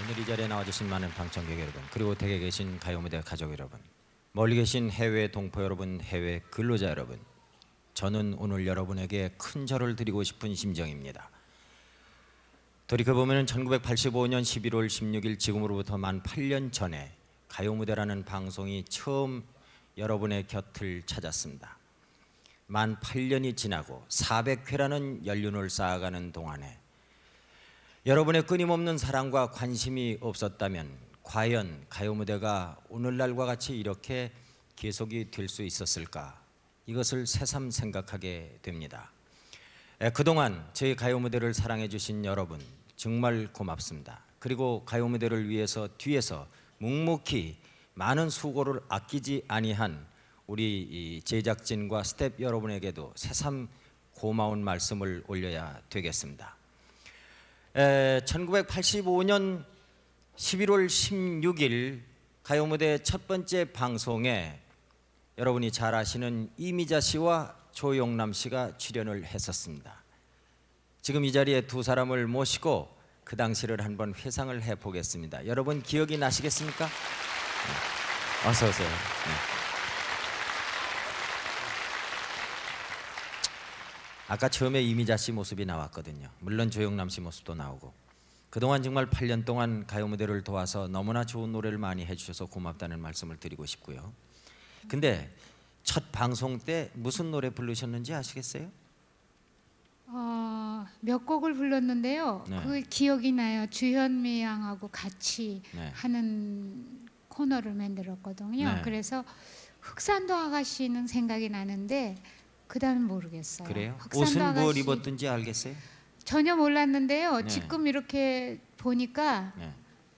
오늘 이 자리에 나와주신 많은 방청객 여러분, 그리고 댁에 계신 가요무대 가족 여러분, 멀리 계신 해외 동포 여러분, 해외 근로자 여러분, 저는 오늘 여러분에게 큰 절을 드리고 싶은 심정입니다. 돌이켜보면 1985년 11월 16일 지금으로부터 만 8년 전에 가요무대라는 방송이 처음 여러분의 곁을 찾았습니다. 만 8년이 지나고 400회라는 연륜을 쌓아가는 동안에 여러분의 끊임없는 사랑과 관심이 없었다면 과연 가요무대가 오늘날과 같이 이렇게 계속이 될 수 있었을까? 이것을 새삼 생각하게 됩니다. 그동안 저희 가요무대를 사랑해 주신 여러분 정말 고맙습니다. 그리고 가요무대를 위해서 뒤에서 묵묵히 많은 수고를 아끼지 아니한 우리 제작진과 스태프 여러분에게도 새삼 고마운 말씀을 올려야 되겠습니다. 1985년 11월 16일 가요무대 첫 번째 방송에 여러분이 잘 아시는 이미자 씨와 조용남 씨가 출연을 했었습니다. 지금 이 자리에 두 사람을 모시고 그 당시를 한번 회상을 해보겠습니다. 여러분 기억이 나시겠습니까? 네. 어서 오세요. 네. 아까 처음에 이미자 씨 모습이 나왔거든요. 물론 조용남 씨 모습도 나오고. 그동안 정말 8년 동안 가요무대를 도와서 너무나 좋은 노래를 많이 해주셔서 고맙다는 말씀을 드리고 싶고요. 근데 첫 방송 때 무슨 노래 부르셨는지 아시겠어요? 몇 곡을 불렀는데요. 네. 그 기억이 나요. 주현미 양하고 같이 네. 하는 코너를 만들었거든요. 네. 그래서 흑산도 아가씨는 생각이 나는데 그 다음은 모르겠어요. 그래요? 흑산도 옷은 뭘 아가씨 입었든지 알겠어요? 전혀 몰랐는데요. 네. 지금 이렇게 보니까 네.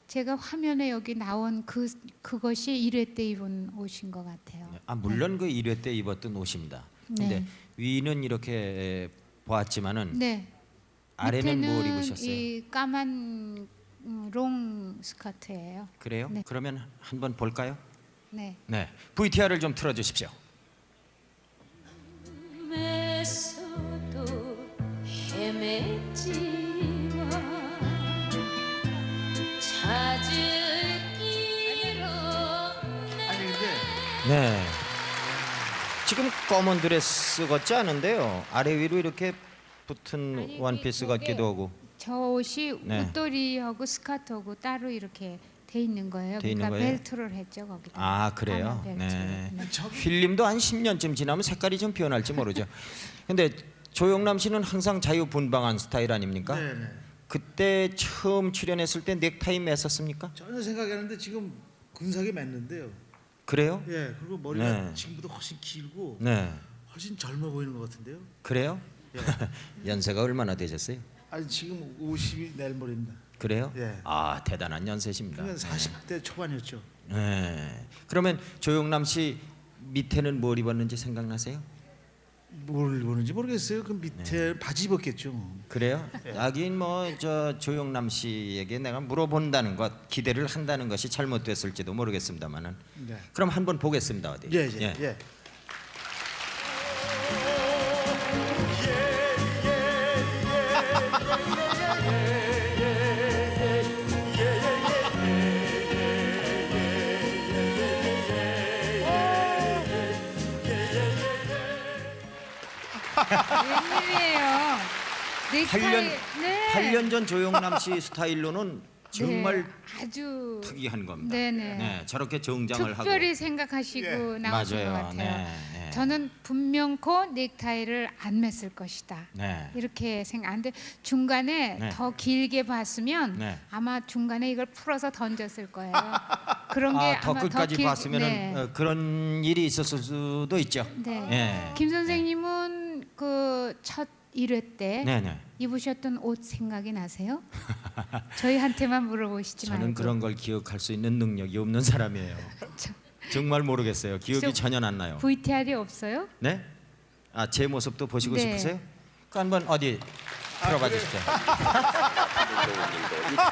제가 화면에 여기 나온 그것이 1회 때 입은 옷인 것 같아요. 네. 아 물론 그 1회 때 입었던 옷입니다. 근데 네. 위는 이렇게 보았지만은 네. 아래는 뭘 밑에는 입으셨어요? 이 까만 롱 스커트예요. 그래요? 네. 그러면 한번 볼까요? 네. 네, VTR을 좀 틀어주십시오. 꿈에서도 헤맸지만 찾을 길 없네. 아니 근데 네, 지금 검은 드레스 같지 않은데요. 아래 위로 이렇게 붙은 아니, 원피스 그게 같기도 하고. 저 옷이 네. 웃도리하고 스커트하고 따로 이렇게 돼 있는 거예요. 돼 있는 그러니까 거예요? 벨트를 했죠 거기다. 아 그래요? 까만 벨트를. 네. 네. 필름도 한 10년쯤 지나면 색깔이 좀 변할지 모르죠. 근데 조용남 씨는 항상 자유분방한 스타일 아닙니까? 네네. 그때 처음 출연했을 때 넥타이 맸었습니까? 전혀 생각이 안 나는데 지금 근사하게 맸는데요. 그래요? 예, 그리고 머리가 네. 지금보다 훨씬 길고 네. 훨씬 젊어 보이는 것 같은데요. 그래요? 예. 연세가 얼마나 되셨어요? 아니 지금 50이 내일 모레입니다. 그래요? 예. 아 대단한 연세십니다. 그러면 40대 초반이었죠. 네. 그러면 조용남 씨 밑에는 뭘 입었는지 생각나세요? 뭘 입었는지 모르겠어요. 그 밑에 바지 입었겠죠. 그래요? 하긴 뭐 저 조용남 씨에게 내가 물어본다는 것, 기대를 한다는 것이 잘못됐을지도 모르겠습니다만은. 네. 그럼 한번 보겠습니다 어디. 예, 예, 예. 웬일이에요? 넥타이. 8년 네. 8년 전 조용남 씨 스타일로는 정말 네, 아주 특이한 겁니다. 네네. 네, 저렇게 정장을 특별히 하고. 생각하시고 예. 나오신 것 맞아요. 같아요. 네, 네. 저는 분명코 넥타이를 안 맸을 것이다. 네. 이렇게 생각하는데 중간에 네. 더 길게 봤으면 네. 아마 중간에 이걸 풀어서 던졌을 거예요. 그런 게 더 아마 끝까지 길- 봤으면은 네. 그런 일이 있었을 수도 있죠. 네. 예. 김 선생님은 그 첫 1회 때 네, 네. 입으셨던 옷 생각이 나세요? 저희한테만 물어보시지 말고. 저는 그런 걸 기억할 수 있는 능력이 없는 사람이에요. 정말 모르겠어요. 기억이 저- 전혀 안 나요. VTR이 없어요? 네? 아, 제 모습도 보시고 네. 싶으세요? 그 한번 어디 들어봐 주십시오. 좋은 일도 있고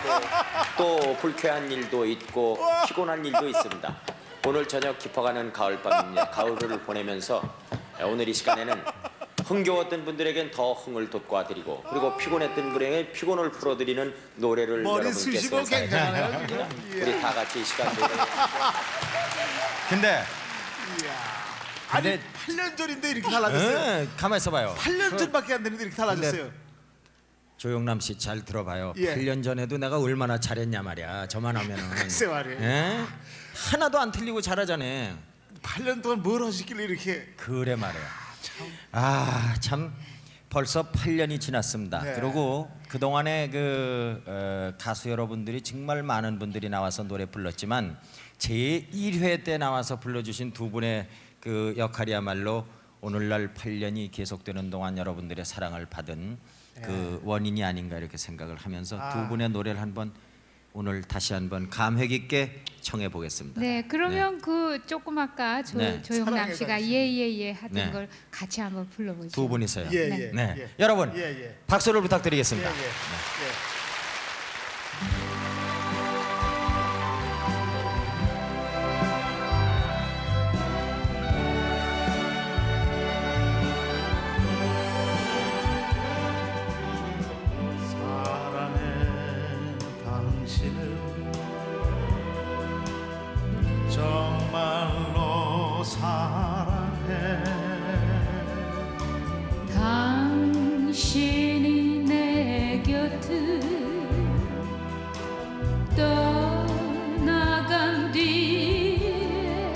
또 불쾌한 일도 있고 피곤한 일도 있습니다. 오늘 저녁 깊어가는 가을밤입니다. 가을을 보내면서 오늘 이 시간에는 흥겨웠던 분들에겐 더 흥을 돋궈드리고 그리고 피곤했던 분에게 피곤을 풀어드리는 노래를 머리 쑤시고 여러분께서 굉장하네요 지금. 우리 다 같이 이 시간 노래 근데 아니 근데- 8년 전인데 이렇게 달라졌어요. 가만 있어봐요. 8년 전밖에 안 되는데 이렇게 달라졌어요. 조영남 씨 잘 들어봐요. 예. 8년 전에도 내가 얼마나 잘했냐 말이야. 저만 하면은. 글쎄 말이에요. 예? 하나도 안 틀리고 잘하잖아요. 8년 동안 뭘 하셨길래 이렇게. 그래 말이야. 아, 참 벌써 8년이 지났습니다. 네. 그리고 그동안에 가수 여러분들이 정말 많은 분들이 나와서 노래 불렀지만 제1회 때 나와서 불러주신 두 분의 그 역할이야말로 오늘날 8년이 계속되는 동안 여러분들의 사랑을 받은 그 원인이 아닌가 이렇게 생각을 하면서 두 분의 노래를 한번 오늘 다시 한번 감획 있게 청해 보겠습니다. 네, 그러면 그 조금 아까 네. 조영남 씨가 사랑의 예예예 하던 네. 걸 같이 한번 불러보죠. 두 분이서요. 예, 네. 예. 네, 예. 여러분 예, 예. 박수를 예, 부탁드리겠습니다. 예. 네. 예. 사랑해 당신을 정말로 사랑해 당신이 내 곁을 떠나간 뒤에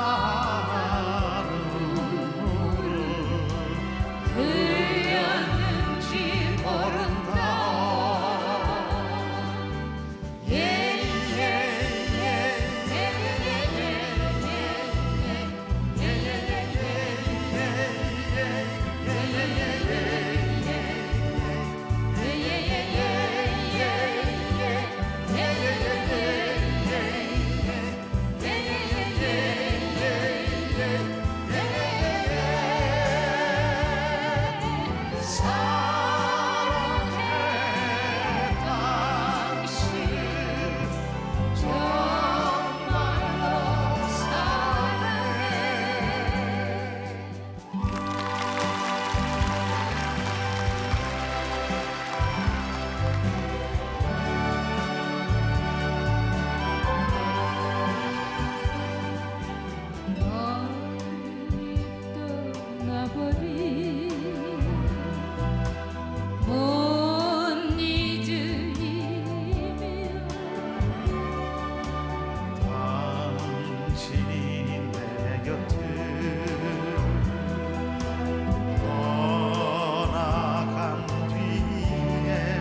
얼마나 눈물을 흘렸는지 모른다. 사랑해 당신 정말로 사랑해. 멀리 떠나버린 못 잊으리며 당신이 내 곁을 떠나간 뒤에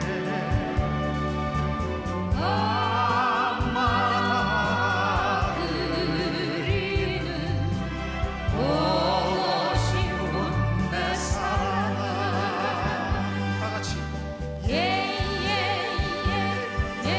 밤마다 그리는 보고 싶은 내 사랑 다 같이 사랑해 당신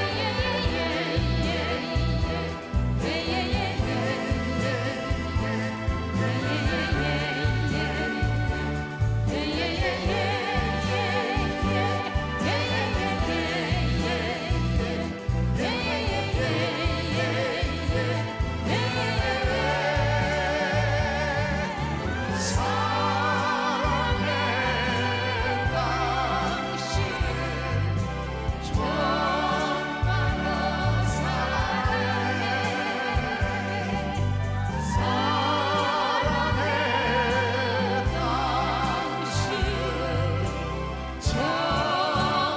정말로 사랑해 사랑해 당신 정말로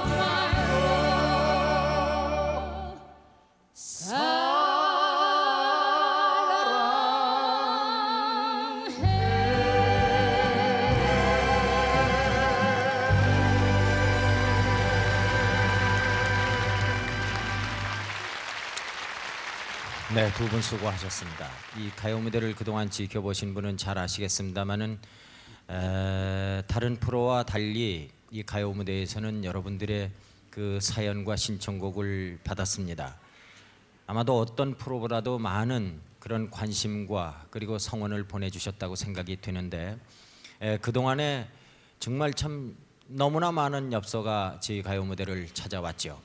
네, 두 분 수고하셨습니다. 이 가요 무대를 그동안 지켜보신 분은 잘 아시겠습니다만은 다른 프로와 달리 이 가요 무대에서는 여러분들의 그 사연과 신청곡을 받았습니다. 아마도 어떤 프로보다도 많은 그런 관심과 그리고 성원을 보내주셨다고 생각이 되는데 그동안에 정말 참 너무나 많은 엽서가 저희 가요 무대를 찾아왔죠.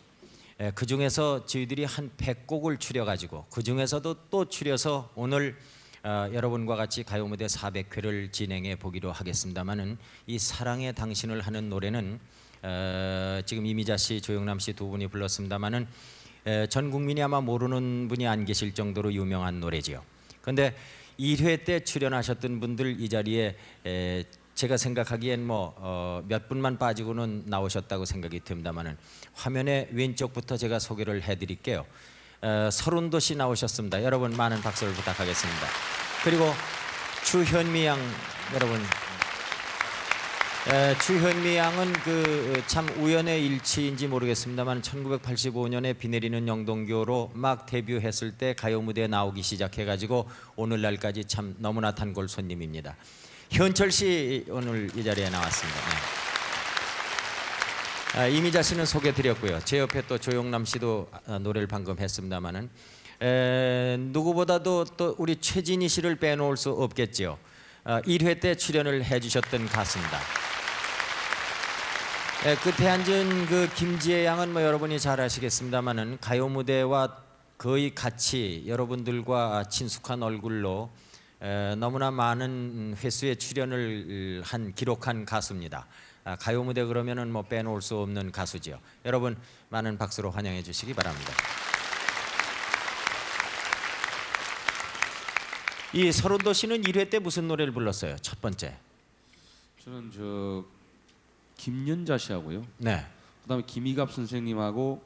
그 중에서 저희들이 한 100곡을 추려가지고 그 중에서도 또 추려서 오늘 여러분과 같이 가요 무대 400회를 진행해 보기로 하겠습니다만은 이 사랑의 당신을 하는 노래는 지금 이미자 씨, 조영남 씨 두 분이 불렀습니다만은 전 국민이 아마 모르는 분이 안 계실 정도로 유명한 노래지요. 그런데 1회 때 출연하셨던 분들 이 자리에 제가 생각하기엔 뭐 몇 분만 빠지고는 나오셨다고 생각이 듭니다만은 화면의 왼쪽부터 제가 소개를 해드릴게요. 서른도 씨 나오셨습니다. 여러분 많은 박수를 부탁하겠습니다. 그리고 주현미 양 여러분. 주현미 양은 그 참 우연의 일치인지 모르겠습니다만 1985년에 비 내리는 영동교로 막 데뷔했을 때 가요 무대에 나오기 시작해가지고 오늘날까지 참 너무나 단골 손님입니다. 현철 씨 오늘 이 자리에 나왔습니다. 네. 이미자 씨는 소개드렸고요. 제 옆에 또 조영남 씨도 노래를 방금 했습니다만은 누구보다도 또 우리 최진희 씨를 빼놓을 수 없겠지요. 1회 때 출연을 해주셨던 가수입니다. 끝에 앉은 그 김지혜 양은 뭐 여러분이 잘 아시겠습니다만은 가요 무대와 거의 같이 여러분들과 친숙한 얼굴로 너무나 많은 횟수의 출연을 기록한 가수입니다. 가요 무대 그러면은 뭐 빼놓을 수 없는 가수지요. 여러분 많은 박수로 환영해 주시기 바랍니다. 이 서른도 씨는 1회 때 무슨 노래를 불렀어요? 첫 번째. 저는 저 김연자 씨하고요. 네. 그다음에 김희갑 선생님하고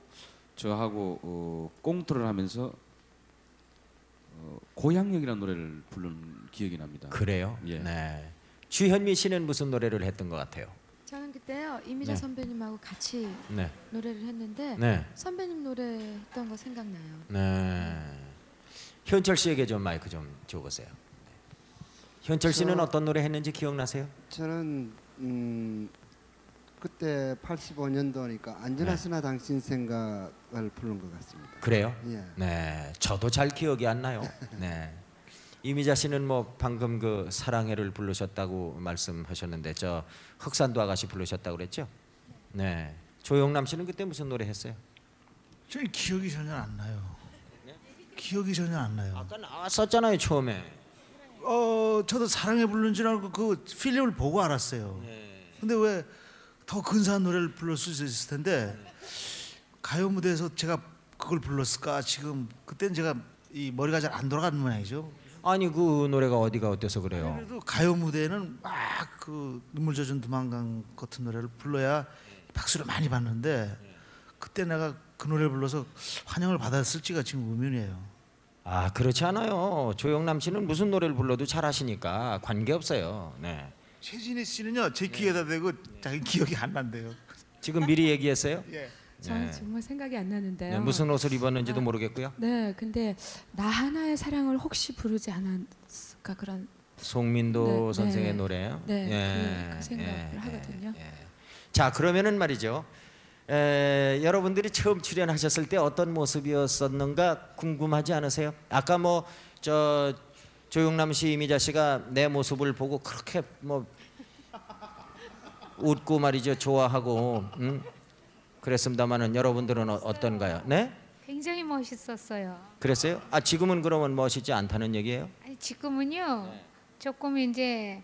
저하고 꽁트를 하면서 고향역이라는 노래를 부른 기억이 납니다. 그래요? 예. 네. 주현미 씨는 무슨 노래를 했던 것 같아요? 저는 그때요 이미자 네. 선배님하고 같이 네. 노래를 했는데 네. 선배님 노래 했던 거 생각나요. 네. 현철 씨에게 좀 마이크 좀 줘보세요. 현철 씨는 어떤 노래 했는지 기억나세요? 저는 그때 85년도니까 안전하시나 당신 생각을 부른 것 같습니다. 그래요? 예. 네. 저도 잘 기억이 안 나요. 네. 이미자 씨는 뭐 방금 그 사랑해를 부르셨다고 말씀하셨는데 저 흑산도 아가씨 부르셨다고 그랬죠? 네. 조영남 씨는 그때 무슨 노래 했어요? 저는 기억이 전혀 안 나요. 기억이 전혀 안 나요. 아까 나왔었잖아요 처음에. 저도 사랑해 부르는 줄 알고 그 필름을 보고 알았어요. 근데 왜 더 근사한 노래를 불렀을 수 있을 텐데 가요 무대에서 제가 그걸 불렀을까? 지금 그때는 제가 이 머리가 잘 안 돌아가는 모양이죠. 아니 그 노래가 어디가 어때서 그래요? 그래도 가요 무대에는 막 그 눈물 젖은 두만강 같은 노래를 불러야 박수를 많이 받는데 그때 내가 그 노래를 불러서 환영을 받았을지가 지금 의문이에요. 아 그렇지 않아요. 조영남 씨는 무슨 노래를 불러도 잘하시니까 관계 없어요. 네. 최진희 씨는요 제 귀에다 대고 자기 기억이 안 난대요. 지금 미리 얘기했어요? 예. 저는 네. 정말 생각이 안 나는데요. 네, 무슨 옷을 입었는지도 모르겠고요. 네, 근데 나 하나의 사랑을 혹시 부르지 않았을까 그런 송민도 네, 선생의 네. 노래요. 네, 그 생각을 하거든요. 자 그러면은 말이죠. 여러분들이 처음 출연하셨을 때 어떤 모습이었었는가 궁금하지 않으세요? 아까 뭐 저 조영남 씨, 이미자 씨가 내 모습을 보고 그렇게 뭐 웃고 말이죠, 좋아하고 그랬습니다만은 여러분들은 어떤가요? 네? 굉장히 멋있었어요. 그랬어요? 아 지금은 그러면 멋있지 않다는 얘기예요? 아니, 지금은요 조금 이제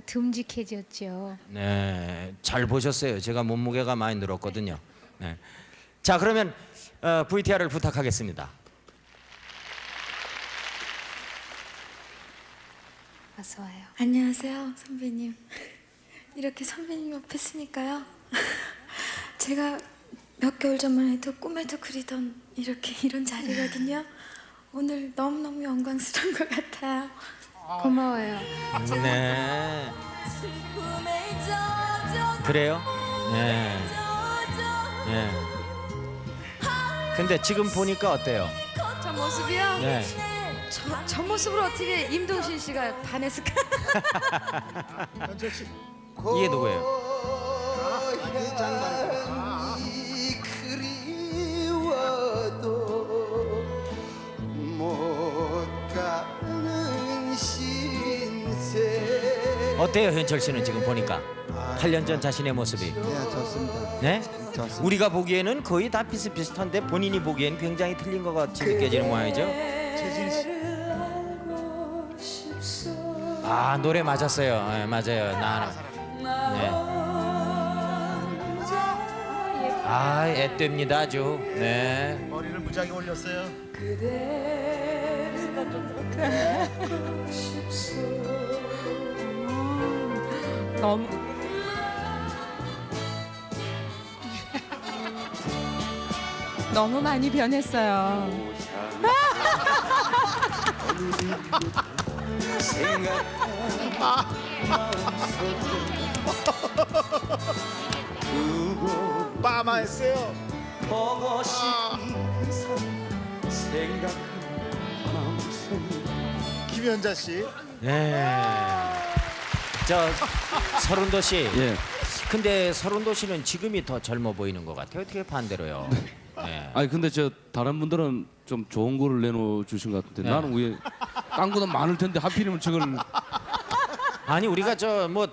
듬직해졌죠. 네, 잘 보셨어요. 제가 몸무게가 많이 늘었거든요. 네. 자 그러면 VTR을 부탁하겠습니다. 어서 와요. 안녕하세요, 선배님. 이렇게 선배님 옆에 있으니까요. 제가 몇 개월 전만 해도 꿈에도 그리던 이런 자리거든요. 오늘 너무너무 영광스러운 것 같아요. 고마워요. 네. 그래요? 네. 네. 근데 지금 보니까 어때요? 저 모습이요? 네. 저 모습으로 어떻게 임동신 씨가 반했을까? 이게 누구예요? 어때요, 현철 씨는 지금 보니까 8년 전 자신의 모습이? 네, 좋습니다. 네? 좋습니다. 우리가 보기에는 거의 다 비슷비슷한데 본인이 보기엔 굉장히 틀린 것 같이 느껴지는 모양이죠? 최진희 씨. 아 노래 맞았어요. 네, 맞아요. 나 네. 아 애됩니다 아주. 네. 머리를 무지하게 올렸어요. 너무 너무 많이 변했어요. 빠마했어요. 보고 싶은 생각 김연자 씨. 네. 저 서른도 씨. 예. 근데 서른도 씨는 지금이 더 젊어 보이는 것 같아요. 어떻게 반대로요? 네. 아니 근데 저 다른 분들은 좀 좋은 거를 내놓 주신 것 같은데 네. 나는 왜 딴 거도 많을 텐데 하필이면 저걸 아니 우리가 저 뭐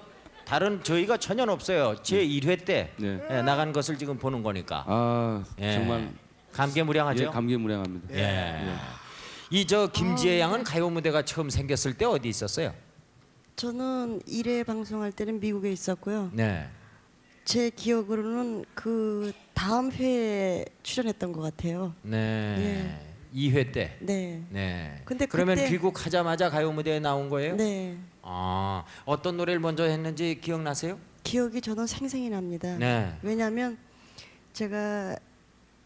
다른 저희가 전혀 없어요. 제 1회 때 네. 나간 것을 지금 보는 거니까. 아 예. 정말 감개무량하죠. 예, 감개무량합니다. 예. 이 저 김지혜 양은 가요 무대가 처음 생겼을 때 어디 있었어요? 저는 1회 방송할 때는 미국에 있었고요. 네. 제 기억으로는 그 다음 회에 출연했던 것 같아요. 네. 2회 때. 네. 네. 근데 그러면 그때- 귀국하자마자 가요 무대에 나온 거예요? 네. 아, 어떤 노래를 먼저 했는지 기억나세요? 기억이 저는 생생히 납니다. 네. 왜냐하면 제가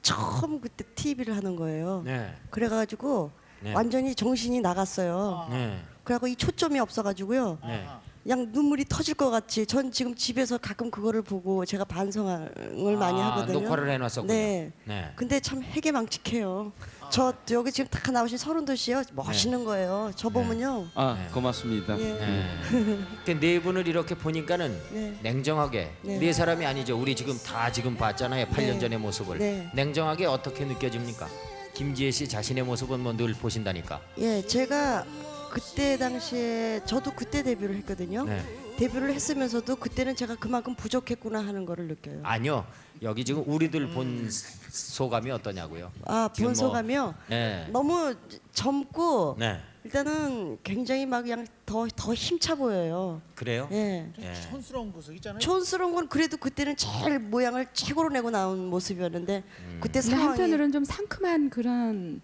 처음 그때 TV를 하는 거예요. 네. 그래가지고 네. 완전히 정신이 나갔어요. 네. 그래갖고 이 초점이 없어가지고요. 네. 그냥 눈물이 터질 것 같이. 전 지금 집에서 가끔 그거를 보고 제가 반성을 많이 하거든요. 녹화를 해놨었군요. 네. 네. 근데 참 해괴망측해요. 저 여기 지금 딱 나오신 서른도 씨요. 멋있는 거예요. 저 보면요. 아 네. 고맙습니다. 예. 네. 그네 분을 이렇게 보니까는 네. 냉정하게 네. 네 사람이 아니죠. 우리 지금 다 지금 봤잖아요. 8년 네. 전의 모습을. 네. 냉정하게 어떻게 느껴집니까? 김지혜 씨 자신의 모습은 뭐 늘 보신다니까. 예, 제가 그때 당시에 저도 그때 데뷔를 했거든요. 네. 데뷔를 했으면서도 그때는 제가 그만큼 부족했구나 하는 거를 느껴요. 아니요. 여기 지금 우리들 본 소감이 어떠냐고요? 아, 지금 본 뭐- 소감이요. 네. 너무 젊고 네. 일단은 굉장히 막 그냥 더 힘차 보여요. 그래요? 예. 예. 촌스러운 모습 있잖아요. 촌스러운 건 그래도 그때는 제일 모양을 최고로 내고 나온 모습이었는데 그때 근데 상황이 한편으로는 좀 상큼한 그런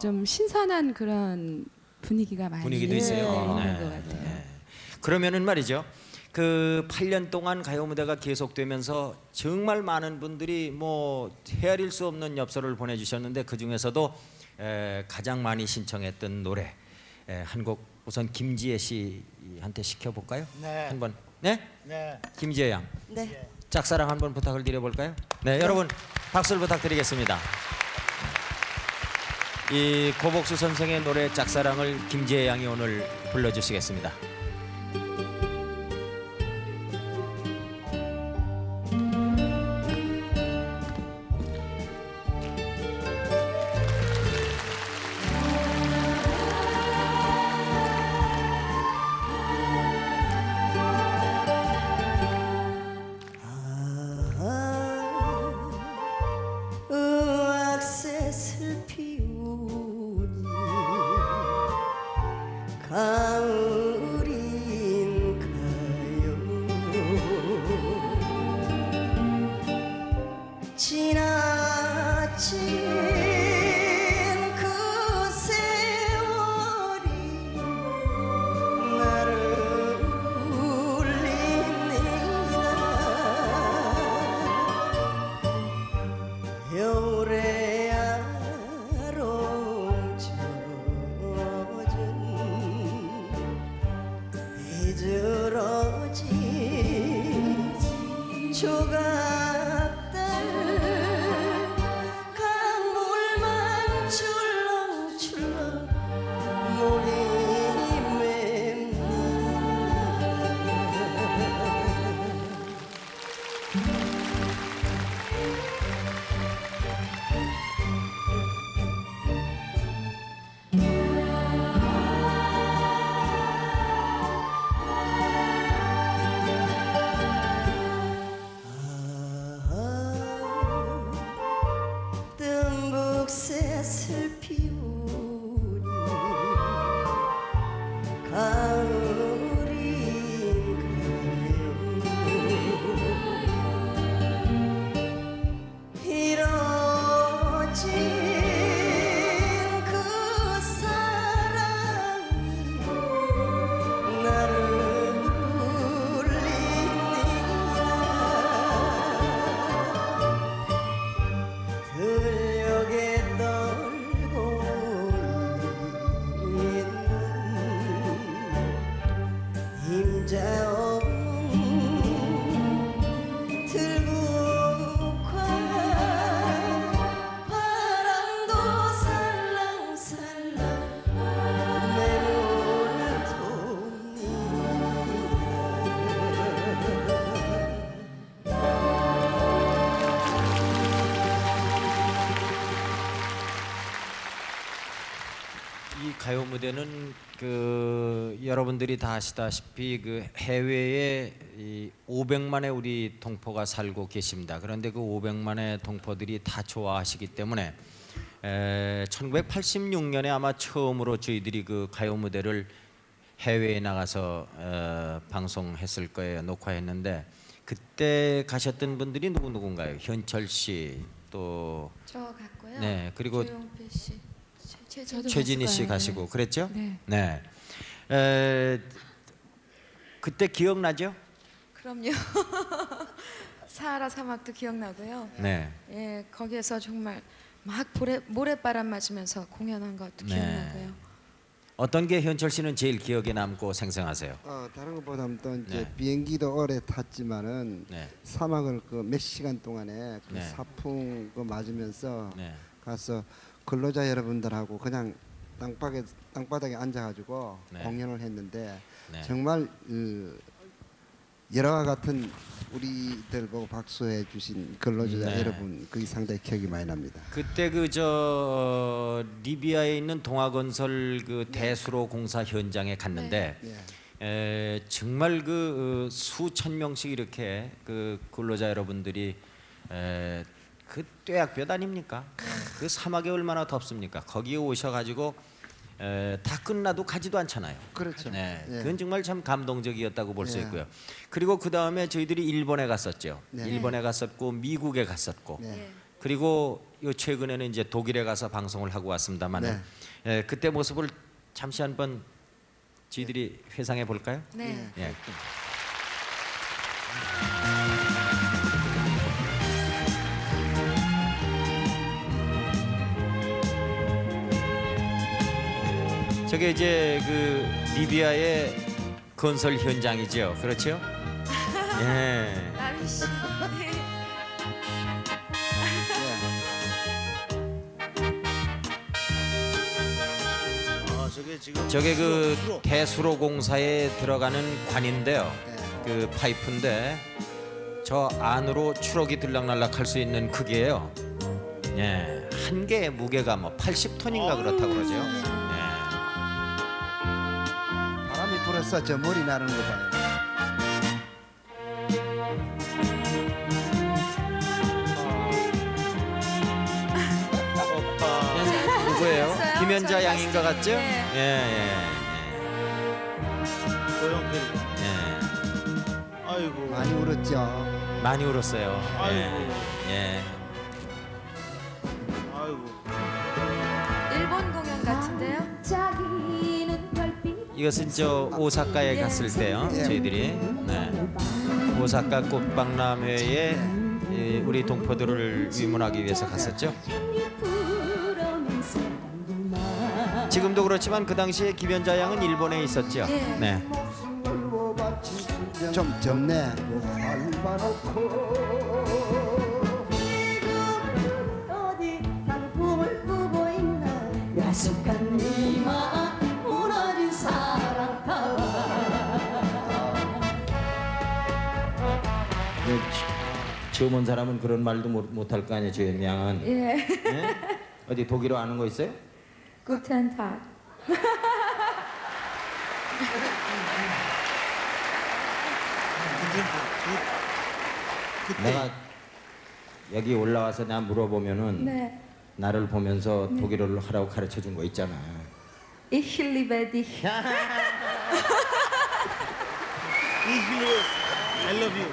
좀 신선한 그런 분위기가 많이 분위기도 있어요. 있는 네. 것 같아요. 네. 그러면은 말이죠. 그 8년 동안 가요 무대가 계속되면서 정말 많은 분들이 뭐 헤아릴 수 없는 엽서를 보내주셨는데 그 중에서도 가장 많이 신청했던 노래 한 곡 우선 김지혜 씨한테 시켜볼까요? 네. 한번 네? 네. 김지혜 양 네. 짝사랑 한번 부탁을 드려볼까요? 네, 여러분 박수를 부탁드리겠습니다. 이 고복수 선생의 노래 짝사랑을 김지혜 양이 오늘 불러주시겠습니다. 의악새 피우니 가을인가요 지나친 그 세월이 나를 울리네이다 겨울에 아롱져진 이저러진 조각들 강물만 출렁출렁 목이 맵니다 가요 무대는 그 여러분들이 다 아시다시피 그 해외에 이 500만의 우리 동포가 살고 계십니다. 그런데 그 500만의 동포들이 다 좋아하시기 때문에 1986년에 아마 처음으로 저희들이 그 가요 무대를 해외에 나가서 방송했을 거예요. 녹화했는데 그때 가셨던 분들이 누군가요? 현철 씨 또 저 같고요. 네, 그리고 조용필 씨, 저도 최진희 씨 갔을 가시고 거예요. 그랬죠? 네. 네. 그때 기억나죠? 그럼요. 사하라 사막도 기억나고요. 네. 예, 거기에서 정말 막 모래바람 맞으면서 공연한 것도 네. 기억나고요. 어떤 게 현철 씨는 제일 기억에 남고 생생하세요? 다른 것보다는 또 이제 네. 비행기도 오래 탔지만은 네. 사막을 그 몇 시간 동안에 그 네. 사풍 그 맞으면서 네. 가서 근로자 여러분들하고 그냥 땅바닥에 앉아가지고 네. 공연을 했는데 네. 정말 열화와 같은 우리들 보고 박수해 주신 근로자 네. 여러분 그게 상당히 기억이 많이 납니다. 그때 그 저 리비아에 있는 동아건설 그 대수로 공사 현장에 갔는데 네. 정말 그 수천 명씩 이렇게 그 근로자 여러분들이 그 뙤약볕 아닙니까? 그 사막이 얼마나 덥습니까? 거기에 오셔가지고 다 끝나도 가지도 않잖아요. 그렇죠. 네, 예. 그건 정말 참 감동적이었다고 볼 수 예. 있고요. 그리고 그 다음에 저희들이 일본에 갔었죠. 네. 일본에 갔었고 미국에 갔었고 네. 그리고 요 최근에는 이제 독일에 가서 방송을 하고 왔습니다만 그때 모습을 잠시 한번 저희들이 회상해 볼까요? 네. 예. 저게 이제 그 리비아의 건설 현장이죠. 그렇죠? 예. 나미 씨. 네. 저게 지금 저게 그 수로. 대수로 공사에 들어가는 관인데요. 그 파이프인데 저 안으로 추럭이 들락날락 할 수 있는 크기예요. 예. 한 개의 무게가 뭐 80톤인가 그렇다고 그러죠. 예. 바람이 불어서 저 머리 나는 거 봐요. 누구예요? 봤어요? 김연자 저희 양인 것 같죠? 네. 조용필. 예. 아이고. 많이 울었죠. 많이 울었어요. 아이고. 예. 아이고. 일본 공연 같은데요? 이것은 저 오사카에 예, 갔을 때요. 예. 저희들이 오사카 꽃박람회에 이 우리 동포들을 위문하기 위해서 갔었죠. 지금도 그렇지만 그 당시에 김연자 양은 일본에 있었죠. 예. 네. 좀 젊네. 처음 온 사람은 그런 말도 못할 거 아니에요. 저 양은. 예. 예? 어디 독일어 아는 거 있어요? Guten Tag. 그때 내가 여기 올라와서 나 물어보면은 네. 나를 보면서 독일어를 하라고 가르쳐 준 거 있잖아. Ich liebe dich. I love you.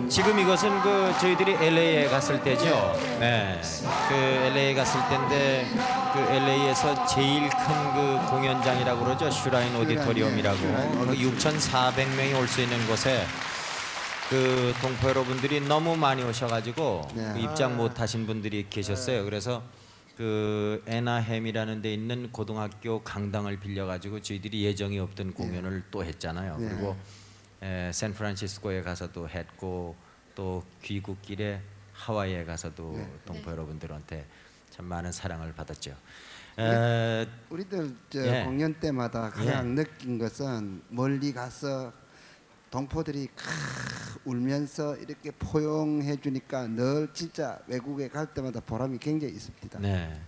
지금 이것은 그 저희들이 LA에 갔을 때죠. 네. 그 LA에 갔을 때인데 그 LA에서 제일 큰 그 공연장이라고 그러죠. 슈라인 오디토리움이라고. 그 6,400명이 올 수 있는 곳에 그 동포 여러분들이 너무 많이 오셔가지고 네. 그 입장 못 하신 분들이 계셨어요. 그래서 그 애나햄이라는 데 있는 고등학교 강당을 빌려가지고 저희들이 예정이 없던 공연을 또 했잖아요. 네. 그리고 샌프란시스코에 가서도 했고 또 귀국길에 하와이에 가서도 동포 여러분들한테 참 많은 사랑을 받았죠. 우리들 예. 공연 때마다 가장 느낀 것은 멀리 가서 동포들이 울면서 이렇게 포용해 주니까 늘 진짜 외국에 갈 때마다 보람이 굉장히 있습니다. 네.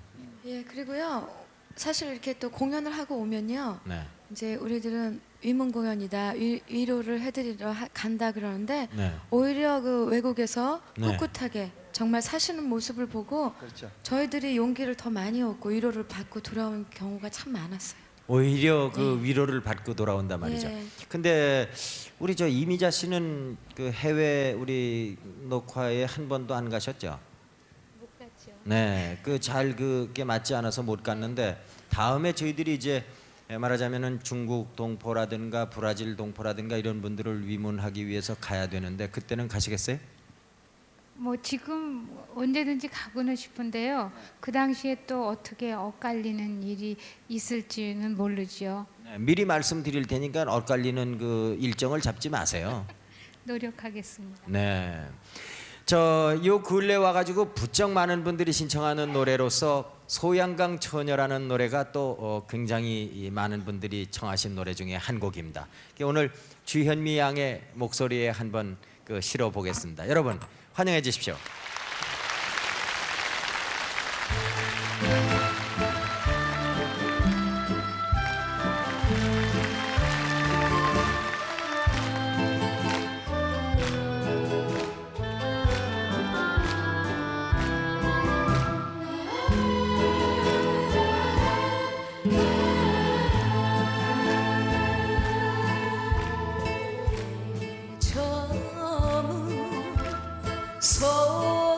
예, 그리고요. 사실 이렇게 또 공연을 하고 오면요. 네. 이제 우리들은 위문 공연이다. 위로를 해드리러 간다 그러는데 네. 오히려 그 외국에서 네. 꿋꿋하게 정말 사시는 모습을 보고 그렇죠. 저희들이 용기를 더 많이 얻고 위로를 받고 돌아온 경우가 참 많았어요. 오히려 그 위로를 받고 돌아온단 말이죠. 예. 근데 우리 저 이미자 씨는 그 해외 우리 녹화에 한 번도 안 가셨죠? 못 갔죠. 네, 그 잘 그게 맞지 않아서 못 갔는데 다음에 저희들이 이제 말하자면은 중국 동포라든가 브라질 동포라든가 이런 분들을 위문하기 위해서 가야 되는데 그때는 가시겠어요? 뭐 지금 언제든지 가고는 싶은데요. 그 당시에 또 어떻게 엇갈리는 일이 있을지는 모르죠. 네, 미리 말씀드릴 테니까 엇갈리는 그 일정을 잡지 마세요. 노력하겠습니다. 네. 저 요 근래 와가지고 부쩍 많은 분들이 신청하는 노래로서 소양강 처녀라는 노래가 또 굉장히 많은 분들이 청하신 노래 중에 한 곡입니다. 오늘 주현미 양의 목소리에 한번 그 실어 보겠습니다. 여러분 환영해 주십시오.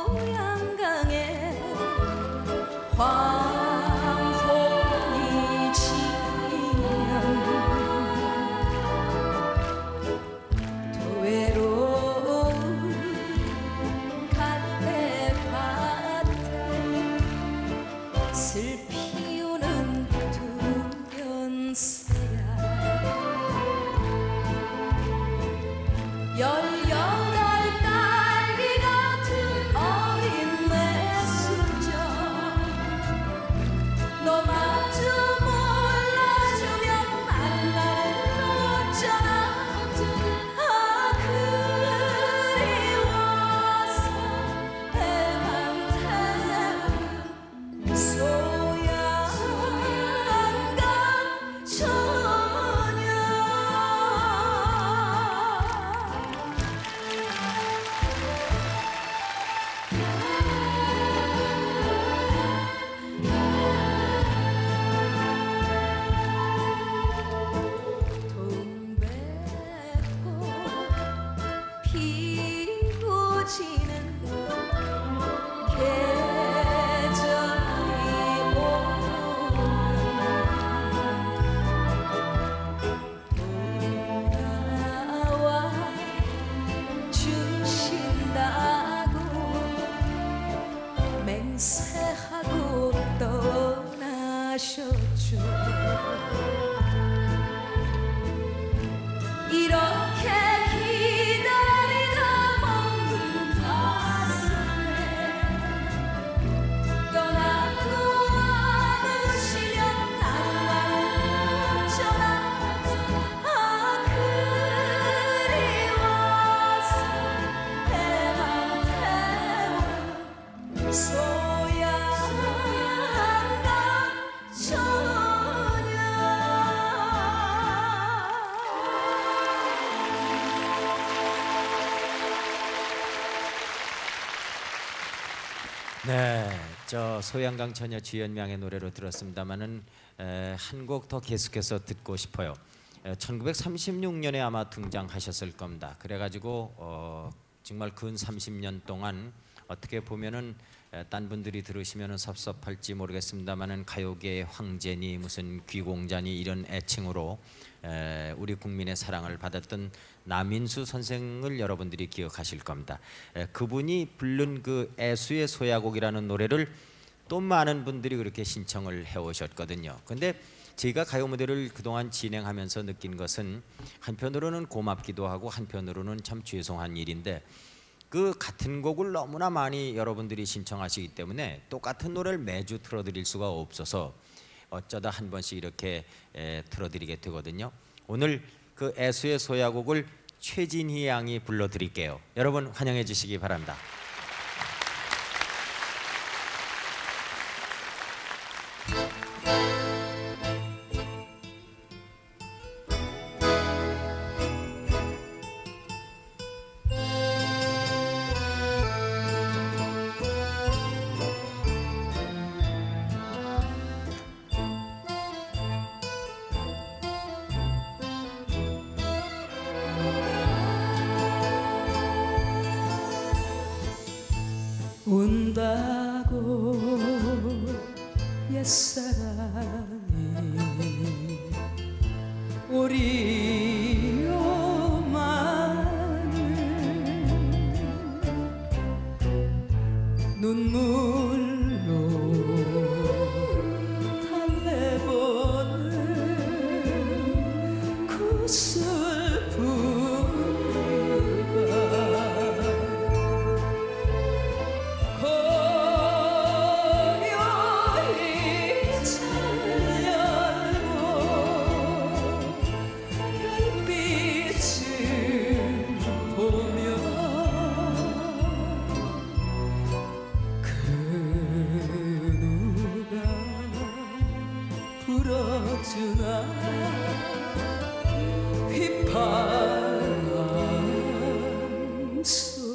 소양강에 황혼이 지면 또 외로운 갈대밭에 슬피우는 두면새야 18달기 같은 어린 내 순정 너마저 몰라주면 만나는 어쩌나 아 그리워서 배만 태운 소양강 처녀 동백꽃 피고 지는 계절이 오면 돌아와 주신다고 맹세하고 떠나셨죠. 이렇게 기다리다 먼 가슴에 떠나고 않으시면 나는 어쩌나 아 그리워서 배만 태운 소양강 처녀 네, 저 소양강 처녀 주현명의 노래로 들었습니다만은 한 곡 더 계속해서 듣고 싶어요. 1936년에 아마 등장하셨을 겁니다. 그래가지고 정말 근 30년 동안 어떻게 보면은 딴 분들이 들으시면은 섭섭할지 모르겠습니다만은 가요계의 황제니 무슨 귀공자니 이런 애칭으로 우리 국민의 사랑을 받았던 남인수 선생을 여러분들이 기억하실 겁니다. 그분이 부른 그 애수의 소야곡이라는 노래를 또 많은 분들이 그렇게 신청을 해오셨거든요. 근데 제가 가요 무대를 그동안 진행하면서 느낀 것은 한편으로는 고맙기도 하고 한편으로는 참 죄송한 일인데 그 같은 곡을 너무나 많이 여러분들이 신청하시기 때문에 똑같은 노래를 매주 틀어드릴 수가 없어서 어쩌다 한 번씩 이렇게 틀어드리게 되거든요. 오늘 그 애수의 소야곡을 최진희 양이 불러드릴게요. 여러분 환영해 주시기 바랍니다. 운다고 옛사랑이 오리오마늘 눈물로 달래보는 그 고요히 잠열고 별빛을 보며 그 누가 불어주나 휘파람 소리.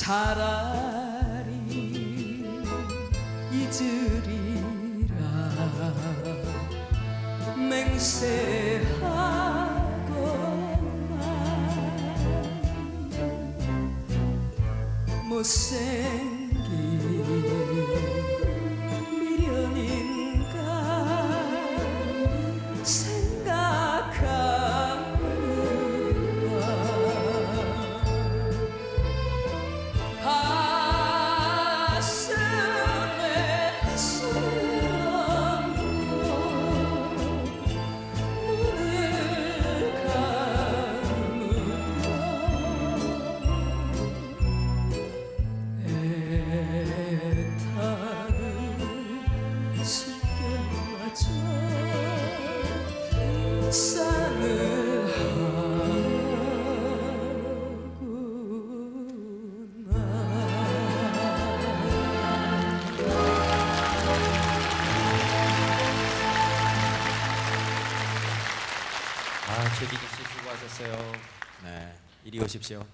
차라리 잊으리라 맹세하거나 못생긴 미련인가 생각하는가 가슴에 숨고 눈을 감으며 애타는 숨겨마저 쌍을 최기지 씨 수고하셨어요. 네, 이리 오십시오.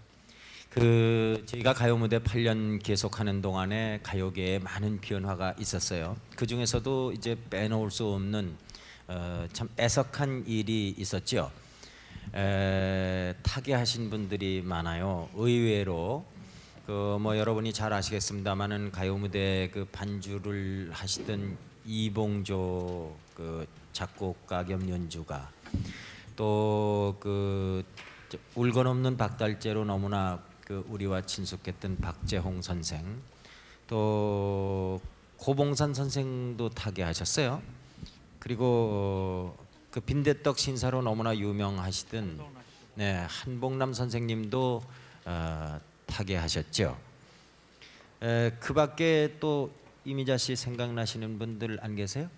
그 저희가 가요 무대 8년 계속하는 동안에 가요계에 많은 변화가 있었어요. 그 중에서도 이제 빼놓을 수 없는 참 애석한 일이 있었죠. 타계하신 분들이 많아요. 의외로 그 뭐 여러분이 잘 아시겠습니다만은 가요 무대 그 반주를 하시던 이봉조 그 작곡가 겸 연주가 또 그 울건 없는 박달재로 너무나 그 우리와 친숙했던 박재홍 선생, 또 고봉산 선생도 타계하셨어요. 그리고 그 빈대떡 신사로 너무나 유명하시던 한복남 선생님도 타계하셨죠. 그 밖에 또 이미자 씨 생각나시는 분들 안 계세요?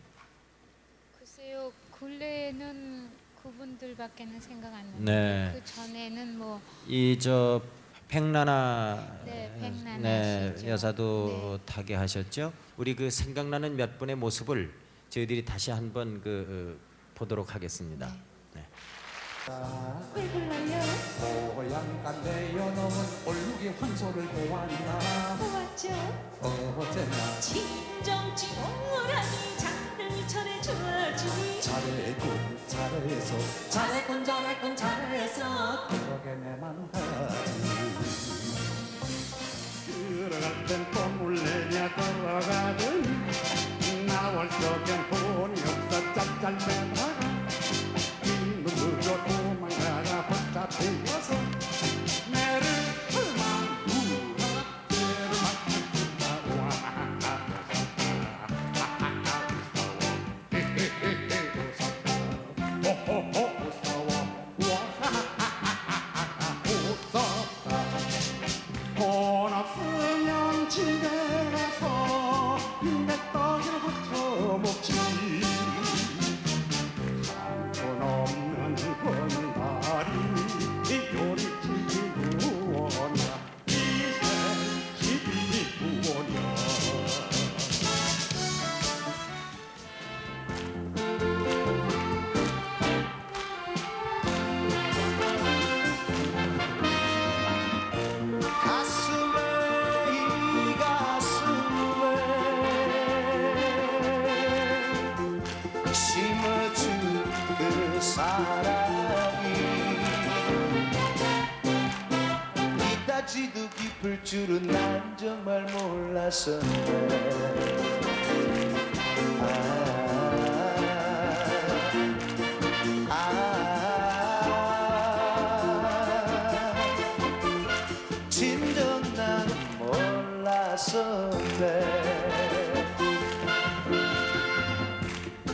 글쎄요, 근래에는 그분들밖에는 생각 안 나요. 네. 그 전에는 뭐 이 저 백나나 백나나 씨죠. 여사도 타계하셨죠. 우리 그 생각나는 몇 분의 모습을 저희들이 다시 한번 그 보도록 하겠습니다. 네. 왜 불러요? 고향 간대요 너는 얼룩이 황소를 보았나 보았죠? 어쨌나 진정 치고라니 장를 전해줘야지 잘했군 잘했어 잘했군 잘했군 잘했어 그러게 내만 하지 들어갈 땐 똥을 내냐 들어가더니 나올 적엔 돈이 없어 짭짤 매다가 눈물로 도망가다 혼자 되어서 매를 털만 누가 매를 맞춘다 오호호 무서워 무섭다 돈 없으면 집에 가서 내 떡을 부쳐 먹지 돈 없는 건달이 요리집이 무엇냐 이세 집이 무엇냐 가슴에 이 가슴에 심어준 그 사랑이 이따지도 깊을 줄은 난 정말 몰랐었네. 진정 난 몰랐었네.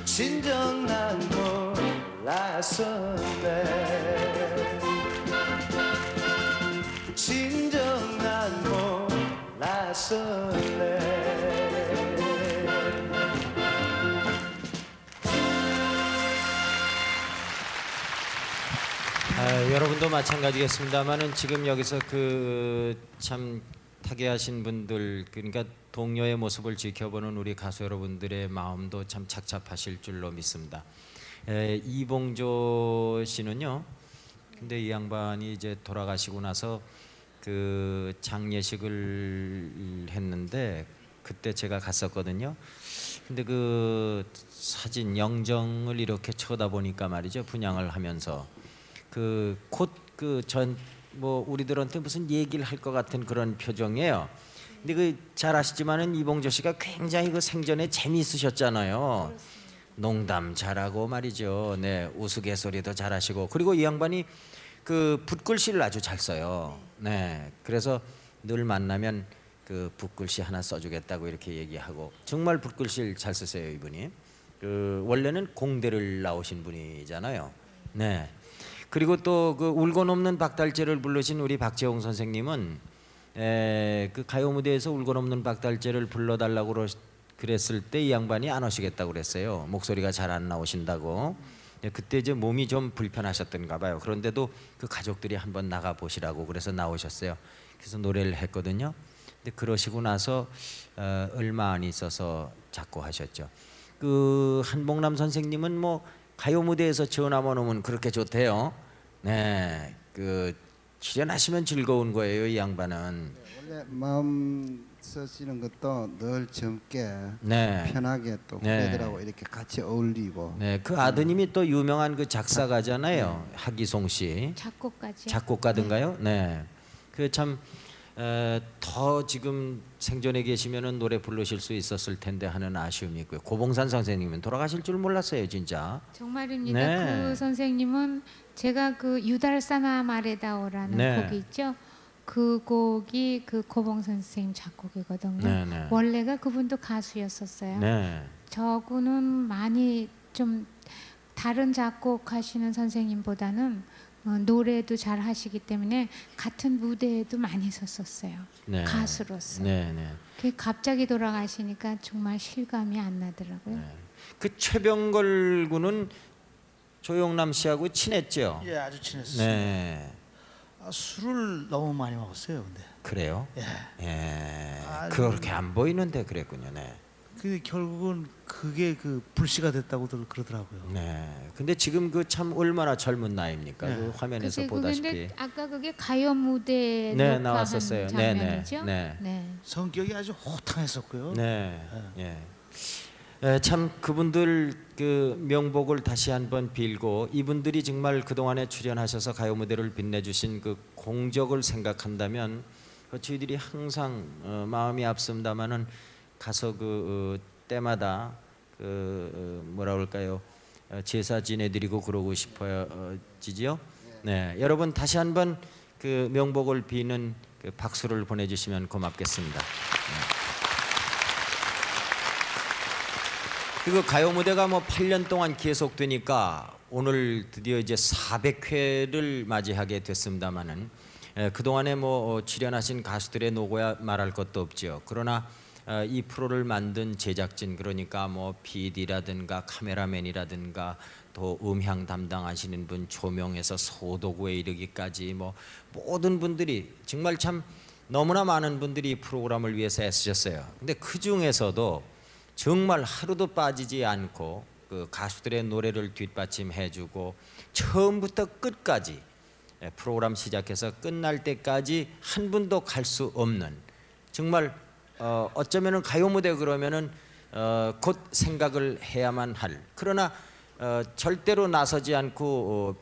진정 난 몰랐었네. 진정 난 몰랐었네. 여러분도 마찬가지겠습니다만은 지금 여기서 그 참 타계하신 분들, 그러니까 동료의 모습을 지켜보는 우리 가수 여러분들의 마음도 참 착잡하실 줄로 믿습니다. 이봉조 씨는요. 근데 이 양반이 이제 돌아가시고 나서 그 장례식을 했는데 그때 제가 갔었거든요. 근데 그 사진 영정을 이렇게 쳐다보니까 말이죠. 분양을 하면서 그 곧 그 전 뭐 우리들한테 무슨 얘기를 할 것 같은 그런 표정이에요. 근데 그 잘 아시지만은 이봉조 씨가 굉장히 그 생전에 재미있으셨잖아요. 농담 잘하고 말이죠. 네, 우스갯소리도 잘하시고, 그리고 이 양반이 그 붓글씨를 아주 잘 써요. 네, 그래서 늘 만나면 그 붓글씨 하나 써주겠다고 이렇게 얘기하고, 정말 붓글씨를 잘 쓰세요 이분이. 그 원래는 공대를 나오신 분이잖아요. 네. 그리고 또 그 울고 넘는 박달재를 부르신 우리 박재홍 선생님은 그 가요 무대에서 울고 넘는 박달재를 불러달라고 그랬을 때 이 양반이 안 오시겠다고 그랬어요. 목소리가 잘 안 나오신다고. 그때 이제 몸이 좀 불편하셨던가 봐요. 그런데도 그 가족들이 한번 나가 보시라고 그래서 나오셨어요. 그래서 노래를 했거든요. 근데 그러시고 나서 얼마 안 있어서 작곡하셨죠. 그 한복남 선생님은 뭐 가요 무대에서 전화만 오면 그렇게 좋대요. 네, 그 출연하시면 즐거운 거예요, 이 양반은. 원래 마음 쓰시는 것도 늘 젊게 네. 편하게 또 후배들하고 이렇게 같이 어울리고. 네, 그 아드님이 또 유명한 그 작사가잖아요. 하기송 씨. 작곡가든가요? 네. 그 참 더 지금 생전에 계시면은 노래 부르실 수 있었을 텐데 하는 아쉬움이 있고요. 고봉산 선생님은 돌아가실 줄 몰랐어요, 진짜. 정말입니다. 네. 그 선생님은 제가 그 유달사나 마레다오라는 네. 곡이 있죠. 그 곡이 그 고봉산 선생님 작곡이거든요. 네, 네. 원래가 그분도 가수였었어요. 네. 저분은 많이 좀 다른 작곡하시는 선생님보다는 노래도 잘 하시기 때문에 같은 무대에도 많이 섰었어요. 네. 가수로서. 네, 네. 그 갑자기 돌아가시니까 정말 실감이 안 나더라고요. 네. 그 최병걸 군은 조용남 씨하고 친했죠. 예, 아주 친했어요. 네. 술을 너무 많이 먹었어요, 근데. 그래요? 예. 예. 아주- 그렇게 안 보이는데 그랬군요. 네. 그 결국은 그게 그 불씨가 됐다고들 그러더라고요. 네. 근데 지금 그 참 얼마나 젊은 나이입니까? 네. 그 화면에서 글쎄, 보다시피. 근데 아까 그게 가요 무대에 네, 녹화한 나왔었어요. 네, 장면이죠. 네, 성격이 아주 호탕했었고요. 네. 예. 참 그분들 그 명복을 다시 한번 빌고, 이분들이 정말 그동안에 출연하셔서 가요 무대를 빛내주신 그 공적을 생각한다면 저희들이 항상 마음이 앞섭니다마는 가서 때마다 뭐라 그럴까요? 제사 지내드리고 그러고 싶어요, 지지요. 네, 여러분 다시 한번 그 명복을 비는 그 박수를 보내주시면 고맙겠습니다. 그리고 가요 무대가 뭐 8년 동안 계속되니까 오늘 드디어 이제 400회를 맞이하게 됐습니다마는 그 동안에 뭐 출연하신 가수들의 노고야 말할 것도 없죠. 그러나 이 프로를 만든 제작진, 그러니까 뭐 PD라든가 카메라맨이라든가 또 음향 담당하시는 분, 조명에서 소도구에 이르기까지 뭐 모든 분들이 정말 참 너무나 많은 분들이 이 프로그램을 위해서 애쓰셨어요. 근데 그 중에서도 정말 하루도 빠지지 않고 그 가수들의 노래를 뒷받침해주고 처음부터 끝까지 프로그램 시작해서 끝날 때까지 한 분도 갈 수 없는, 정말 어쩌면은 가요 무대 그러면은 곧 생각을 해야만 할, 그러나 절대로 나서지 않고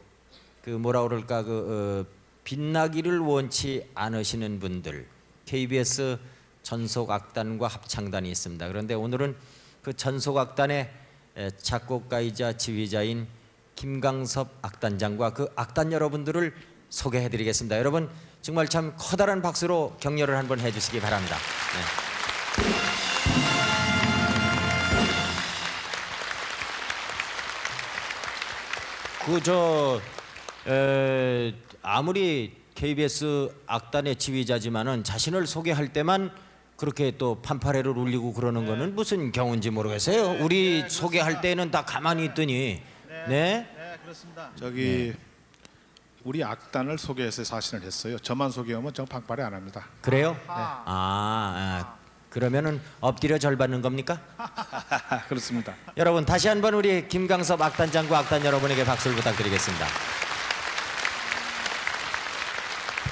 그 뭐라 그럴까 빛나기를 원치 않으시는 분들, KBS 전속악단과 합창단이 있습니다. 그런데 오늘은 그 전속악단의 작곡가이자 지휘자인 김강섭 악단장과 그 악단 여러분들을 소개해드리겠습니다. 여러분 정말 참 커다란 박수로 격려를 한번 해주시기 바랍니다. 아무리 KBS 악단의 지휘자지만은 자신을 소개할 때만 그렇게 또 판파레를 울리고 그러는 거는 무슨 경우인지 모르겠어요. 우리 소개할 때는 다 가만히 있더니 네, 그렇습니다. 저기 우리 악단을 소개해서 사실을 했어요. 저만 소개하면 저 판파레 안 합니다. 그래요? 네. 그러면은 엎드려 절 받는 겁니까? 그렇습니다. 여러분 다시 한번 우리 김강섭 악단장과 악단 여러분에게 박수를 부탁드리겠습니다.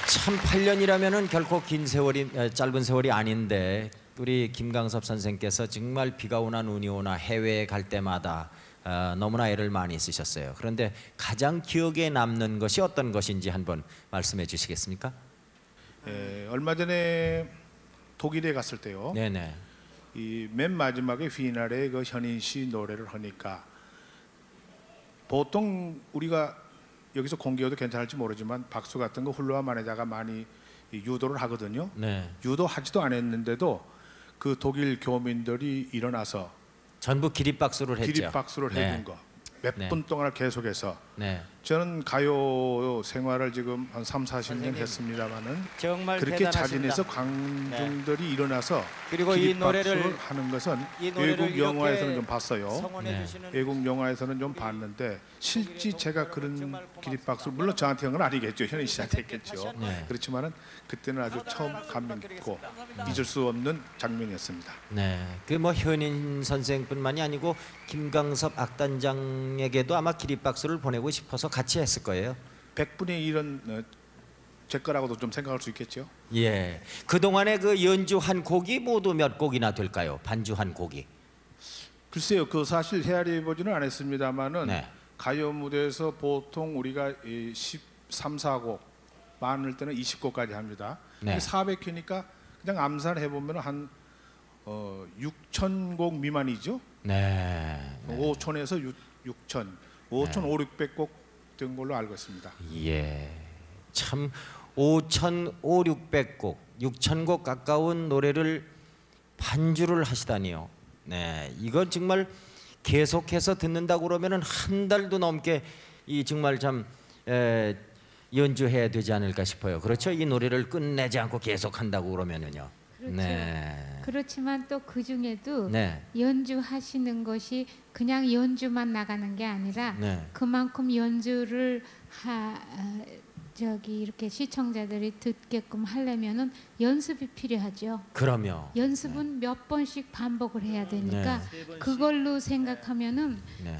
참 8년이라면은 결코 긴 세월이 짧은 세월이 아닌데 우리 김강섭 선생께서 정말 비가 오나 눈이 오나 해외에 갈 때마다 너무나 애를 많이 쓰셨어요. 그런데 가장 기억에 남는 것이 어떤 것인지 한번 말씀해 주시겠습니까? 얼마 전에 독일에 갔을 때요. 네네. 이 맨 마지막에 휘날에 그 현인 씨 노래를 하니까 보통 우리가 여기서 공개해도 괜찮을지 모르지만 박수 같은 거 훌루와 마네자가 많이 유도를 하거든요. 네. 유도하지도 않았는데도 그 독일 교민들이 일어나서 전부 기립박수를 했죠. 기립박수를 네. 해준 거. 몇 분 동안 계속해서 네. 저는 가요 생활을 지금 한 3, 40년 했습니다마는 정말 그렇게 대단하십니다. 자진해서 관중들이 일어나서 그리고 이 기립박수를 노래를 하는 것은 이 노래를 외국 영화에서는 이렇게 좀 봤어요. 성원해 네. 주시는 외국 영화에서는 좀 봤는데 실제 제가 그런 기립박수 물론 저한테 한 건 아니겠죠. 현인 씨한테 했겠죠. 네. 그렇지만은 그때는 아주 처음 감명 깊고 잊을 수 없는 장면이었습니다. 네, 그 뭐 현인 선생뿐만이 아니고 김강섭 악단장에게도 아마 기립박수를 보내고 싶어서 같이 했을 거예요. 100분의 1은 제 거라고도 좀 생각할 수 있겠죠. 예, 그 동안에 그 연주한 곡이 모두 몇 곡이나 될까요? 반주한 곡이? 글쎄요, 그 사실 헤아려 보지는 않았습니다만은 네. 가요 무대에서 보통 우리가 13, 14곡 많을 때는 20곡까지 합니다. 네. 400회니까 그냥 암산해 보면 한 6,000곡 미만이죠. 네. 5,000에서 6,000, 5,500곡 된 걸로 알고 있습니다. 예, 참 5,500곡, 6,000곡 가까운 노래를 반주를 하시다니요. 네, 이건 정말 계속해서 듣는다고 그러면은 한 달도 넘게 이 정말 참 연주해야 되지 않을까 싶어요. 그렇죠? 이 노래를 끝내지 않고 계속 한다고 그러면은요. 그렇죠. 네. 그렇지만 또 그 중에도 네. 연주하시는 것이 그냥 연주만 나가는 게 아니라 네. 그만큼 연주를 이렇게 시청자들이 듣게끔 하려면은 연습이 필요하죠. 그럼요. 연습은 몇 번씩 반복을 해야 되니까 그걸로 생각하면은 네.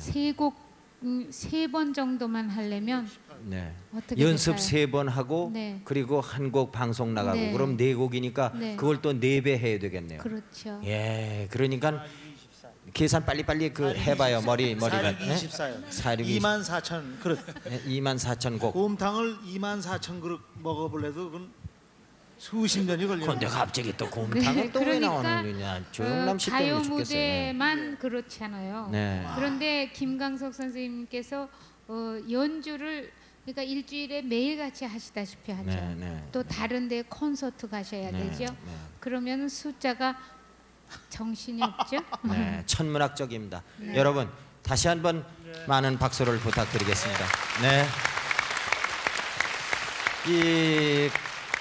세 번 정도만 하려면 네. 어떻게 연습 될까요? 3번 하고 네. 그리고 한 곡 방송 나가고 네. 그럼 4곡이니까 네. 그걸 또 4배 해야 되겠네요. 그렇죠. 예, 그러니까 계산 빨리빨리 해봐요. 머리가 24요. 46 24,000 그릇. 24,000곡. 곰탕을 24,000 그릇 먹어볼래도 그건 수십 년이 걸려. 근데 갑자기 또 곰탕은 또 왜 나오는 거냐? 조영남 씨 가요 때문에 죽겠어요. 네. 무대만 그렇잖아요. 네. 그런데 김광석 선생님께서 연주를 그러니까 일주일에 매일같이 하시다시피 하죠. 네, 네, 또 다른데 콘서트 가셔야 네, 되죠. 네. 그러면 숫자가 정신이 없죠. 네, 천문학적입니다. 여러분 다시 한번 많은 박수를 부탁드리겠습니다. 네. 이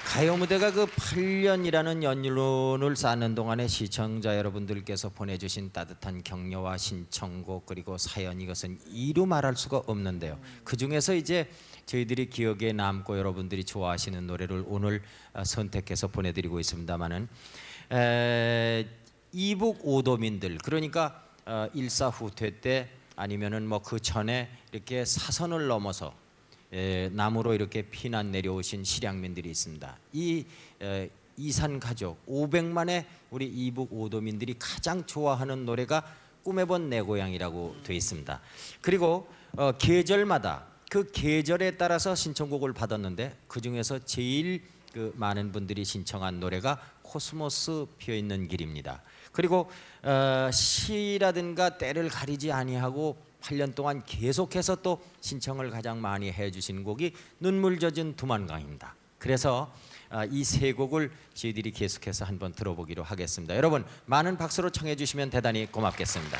가요 무대가 그 8년이라는 연륜을 쌓는 동안에 시청자 여러분들께서 보내주신 따뜻한 격려와 신청곡 그리고 사연 이것은 이루 말할 수가 없는데요. 그 중에서 이제 저희들이 기억에 남고 여러분들이 좋아하시는 노래를 오늘 선택해서 보내드리고 있습니다만은 이북 오도민들 그러니까 일사후퇴 때 아니면은 뭐 그 전에 이렇게 사선을 넘어서 남으로 이렇게 피난 내려오신 실향민들이 있습니다. 이 이산 가족 500만의 우리 이북 오도민들이 가장 좋아하는 노래가 꿈에 본 내 고향이라고 되어 있습니다. 그리고 계절마다 그 계절에 따라서 신청곡을 받았는데 그 중에서 제일 그 많은 분들이 신청한 노래가 코스모스 피어 있는 길입니다. 그리고 시라든가 때를 가리지 아니하고 8년 동안 계속해서 또 신청을 가장 많이 해주신 곡이 눈물 젖은 두만강입니다. 그래서 이 세 곡을 저희들이 계속해서 한번 들어보기로 하겠습니다. 여러분 많은 박수로 청해 주시면 대단히 고맙겠습니다.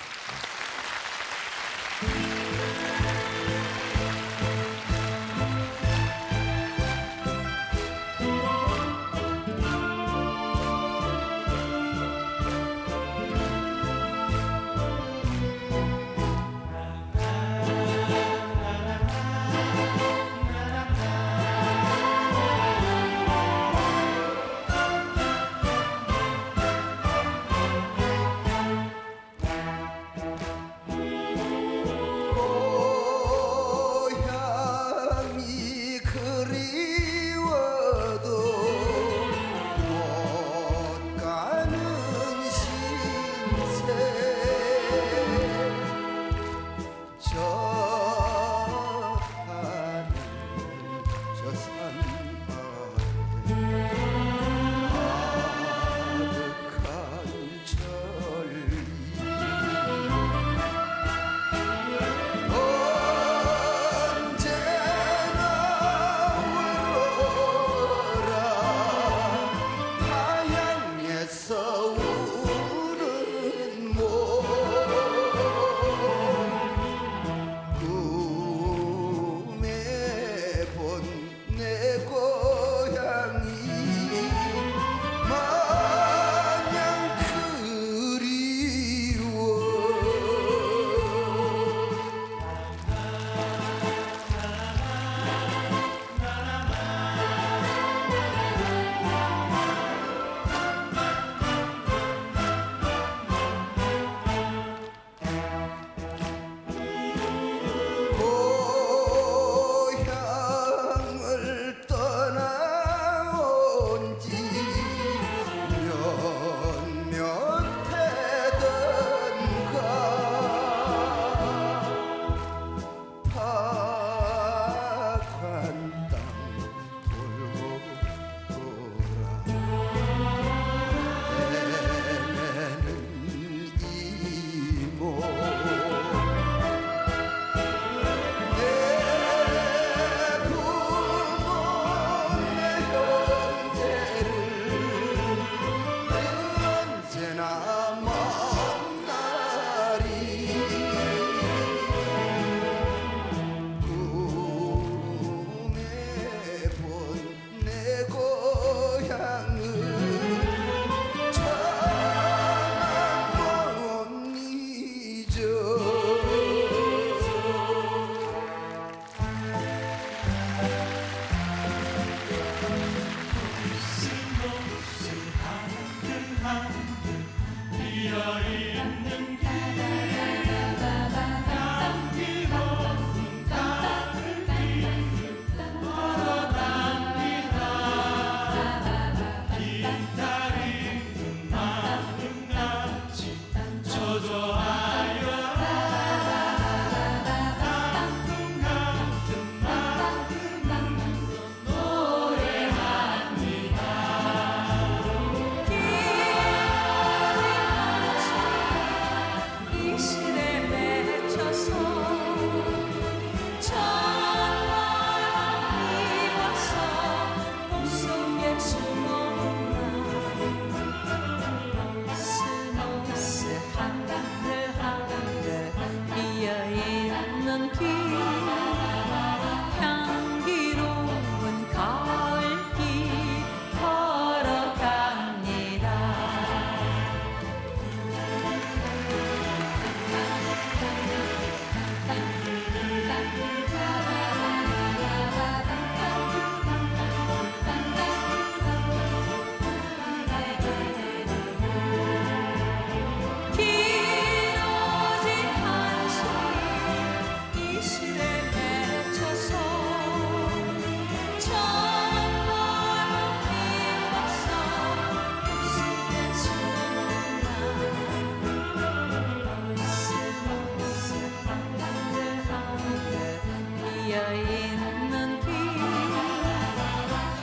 있는 길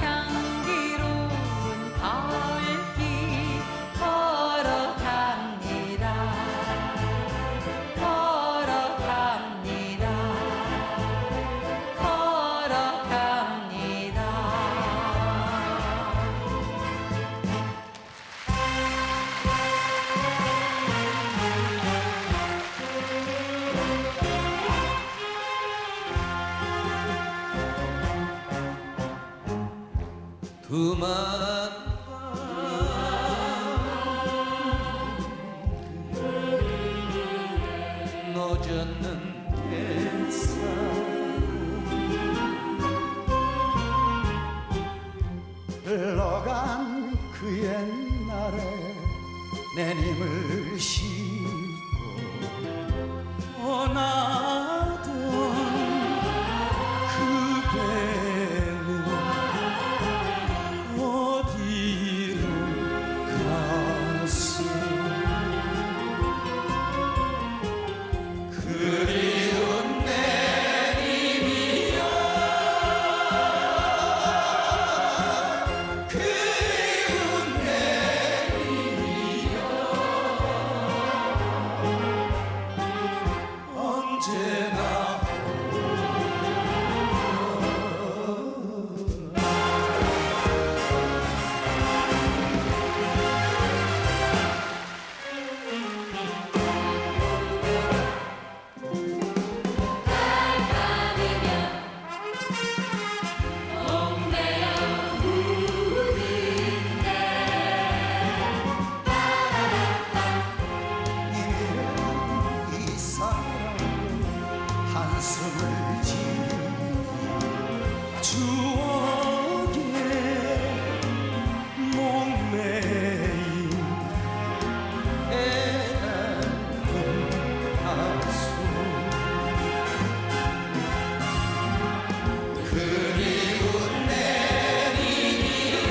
향기로운 가을길 걸어갑니다 걸어갑니다 걸어갑니다 노젓는 햇살 흘러간 그 옛날에 내 님을 싣고 떠나던 그대는 어디로 갔어 그리운 내 님이여 그리운 내 님이여 언제나 이 사랑으로 한숨을 지으며 추억에 목매인 애달픈 한숨 그리운 내 님이여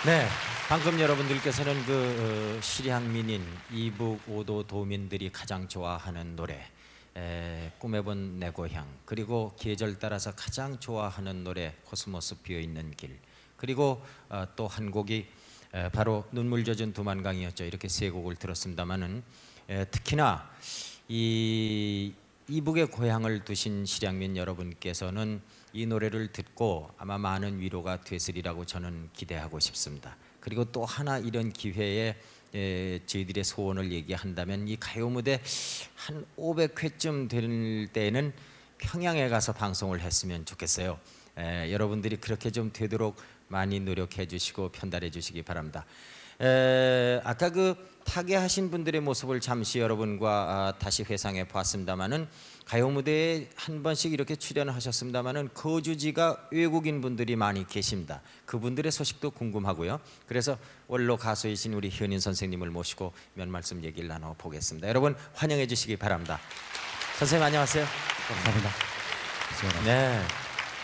네, 방금 여러분들께서는 그 실향민인 이북 오도 도민들이 가장 좋아하는 노래 꿈에 본 내 고향 그리고 계절 따라서 가장 좋아하는 노래 코스모스 피어있는 길 그리고 또 한 곡이 바로 눈물 젖은 두만강이었죠. 이렇게 세 곡을 들었습니다마는 특히나 이 이북의 고향을 두신 실향민 여러분께서는 이 노래를 듣고 아마 많은 위로가 되시리라고 저는 기대하고 싶습니다. 그리고 또 하나 이런 기회에 저희들의 소원을 얘기한다면 이 가요 무대 한 500회쯤 될 때는 평양에 가서 방송을 했으면 좋겠어요. 여러분들이 그렇게 좀 되도록 많이 노력해 주시고 편달해 주시기 바랍니다. 아까 그 타계하신 분들의 모습을 잠시 여러분과 다시 회상해 보았습니다마는 가요 무대에 한 번씩 이렇게 출연하셨습니다마는 거주지가 외국인 분들이 많이 계십니다. 그분들의 소식도 궁금하고요. 그래서 원로 가수이신 우리 현인 선생님을 모시고 몇 말씀 얘기를 나눠 보겠습니다. 여러분 환영해 주시기 바랍니다. 선생님 안녕하세요. 감사합니다. 네.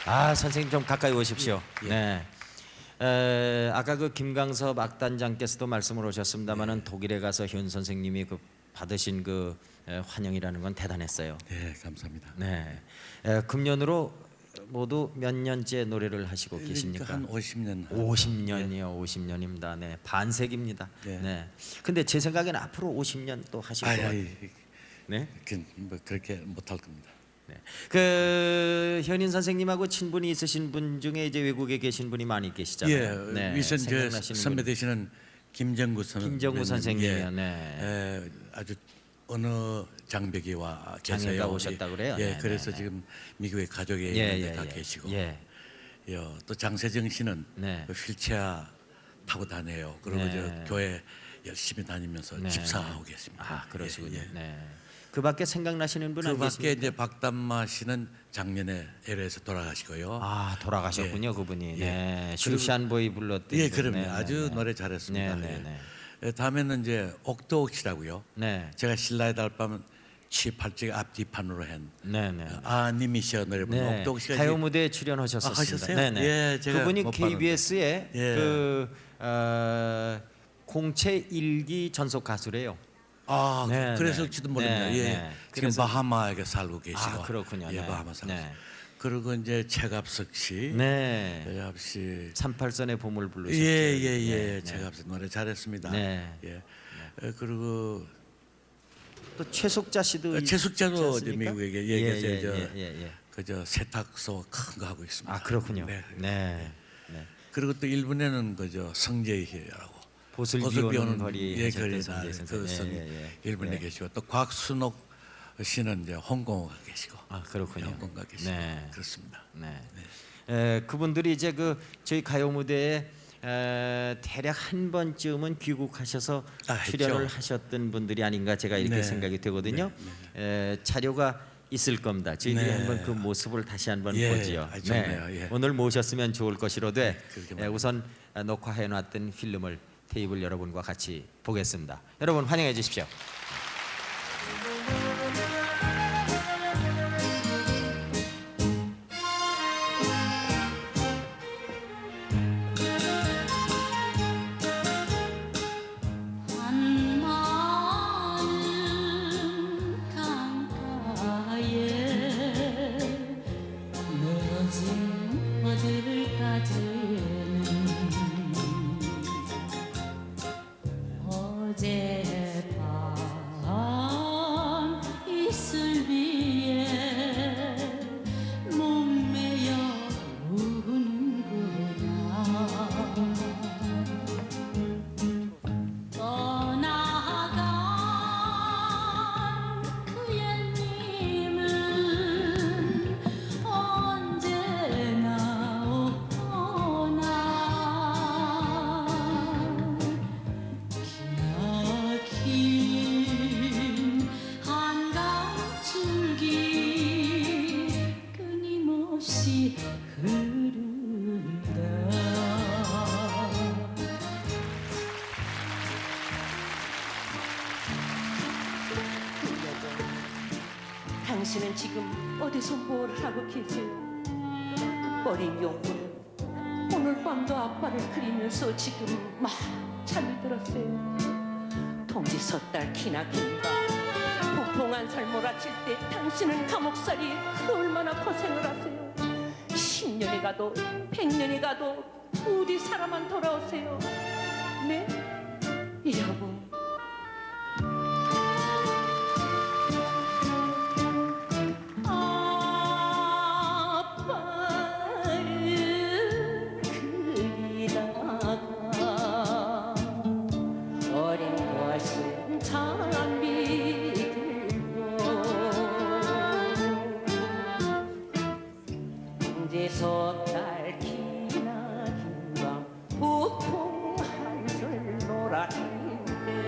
아 선생님 좀 가까이 오십시오. 네. 아까 그 김강섭 악단장께서도 말씀을 오셨습니다마는 독일에 가서 현 선생님이 그 받으신 그 환영이라는 건 대단했어요. 네, 감사합니다. 네. 금년으로 모두 몇 년째 노래를 하시고 계십니까? 한 50년. 50년이요, 50년입니다. 네, 반세기입니다. 네. 근데 제 생각에는 앞으로 50년 또 하실 거예요. 네. 뭐 그렇게 못할 겁니다. 네. 그 현인 선생님하고 친분이 있으신 분 중에 이제 외국에 계신 분이 많이 계시잖아요. 네. 위선 저 선배 되시는 김정구 선생님이요. 네. 아주 어느 장벽이와 장애가 오셨다 그래요. 예, 네, 그래서 네, 지금 미국에 가족에 있는데 가 계시고, 또 장세정 씨는 그 휠체어 타고 다녀요. 그리고 저 교회 열심히 다니면서 집사하고 계십니다. 아, 그러시군요. 네. 그 밖에 생각나시는 분 안 그 밖에 계십니까? 이제 박담마 씨는 작년에 LA에서 돌아가시고요. 아 돌아가셨군요 그분이. 예. 네. 슈샨보이 불렀던. 예, 분. 그럼요. 네, 아주 네, 노래 잘했습니다. 네, 네, 예. 네. 예, 다음에는 이제 옥도옥 씨라고요. 네. 제가 신라의 달밤은 취팔찌 앞뒤판으로 한 네네. 아님이셔 노래 부른 네. 옥도옥 씨가 가요 이제- 무대에 출연하셨었습니다. 아, 하셨어요? 네네. 예, 제가 그분이 못 봤는데. KBS의 예. 그 공채 일기 전속 가수래요. 아, 네, 그래서일지도 네. 모릅니다. 네, 예. 네. 지금 그래서- 바하마에 살고 계시고. 아 그렇군요. 예, 네. 바하마 살고. 네. 그리고 이제 최갑석 씨. 네. 최갑 씨. 38선의 봄을 부르셨죠. 예예예. 네, 최갑석 노래 잘했습니다. 네. 예. 그리고 또 최숙자 씨도 최숙자도 있지 이제 않습니까? 미국에 예, 계서 예, 저 예, 예, 예. 그저 세탁소 큰 거 하고 있습니다. 아 그렇군요. 네. 네. 네. 그리고 또 일본에는 그저 성재희라고 보슬 보슬 비오는 거리 예, 하셨던 거리 성재희 선생님. 그 성, 예, 예, 예. 일본에 예. 계시고 또 곽순옥 씨는 이제 홍콩 가 계시고. 아 그렇군요. 홍콩 가 계시고. 네. 그렇습니다. 네. 그분들이 이제 그 저희 가요 무대에 대략 한 번쯤은 귀국하셔서 출연을 했죠. 하셨던 분들이 아닌가 제가 이렇게 네. 생각이 되거든요. 자료가 있을 겁니다. 저희들이 네. 한번 그 모습을 다시 한번 예, 보지요. 아주 좋네요. 예. 오늘 모셨으면 좋을 것이로되 그러게 말입니다. 우선 녹화해놨던 필름을 테이블 여러분과 같이 보겠습니다. 여러분 환영해 주십시오. 한마음 강가에 늘어진 어들까지는 어젯밤 이슬 위에 몸매여 우는구나 떠나간 그 옛님은 언제나 오거나 기나긴 한강 줄기 끊임없이 흐른다. 당신은 지금 어디서 뭘 하고 계세요? 어린 용구는 오늘 밤도 아빠를 그리면서 지금 막 잠이 들었어요. 동지 섣달 기나긴가 폭풍한 살 몰아칠 때 당신은 감옥살이 얼마나 고생을 하세요. 10년이 가도 100년이 가도 부디 사람만 돌아오세요. 네? 여보. 아빠를 그리다가 어린 것은 잠이 들고 이제 섣달 기나긴 밤 북풍 한술 놀아칠 때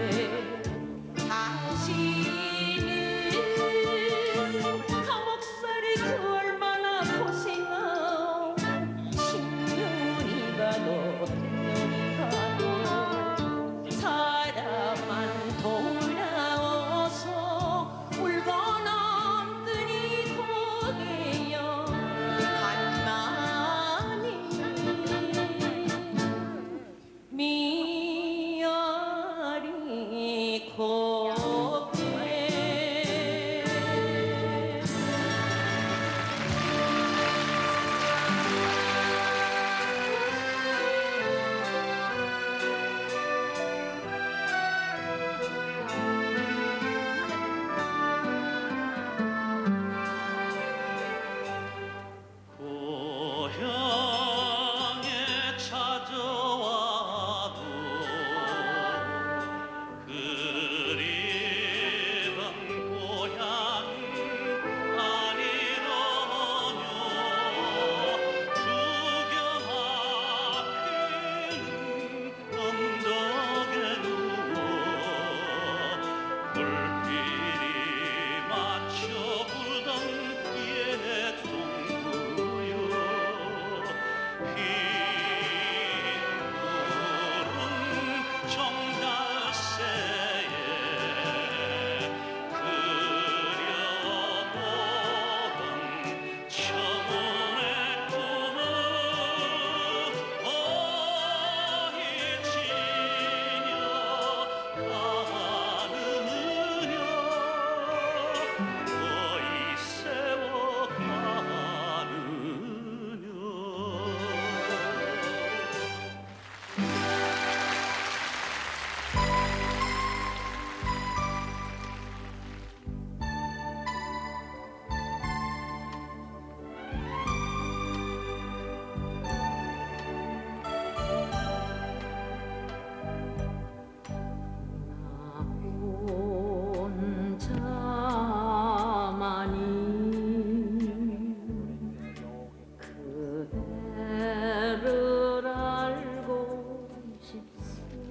그대를 알고 싶소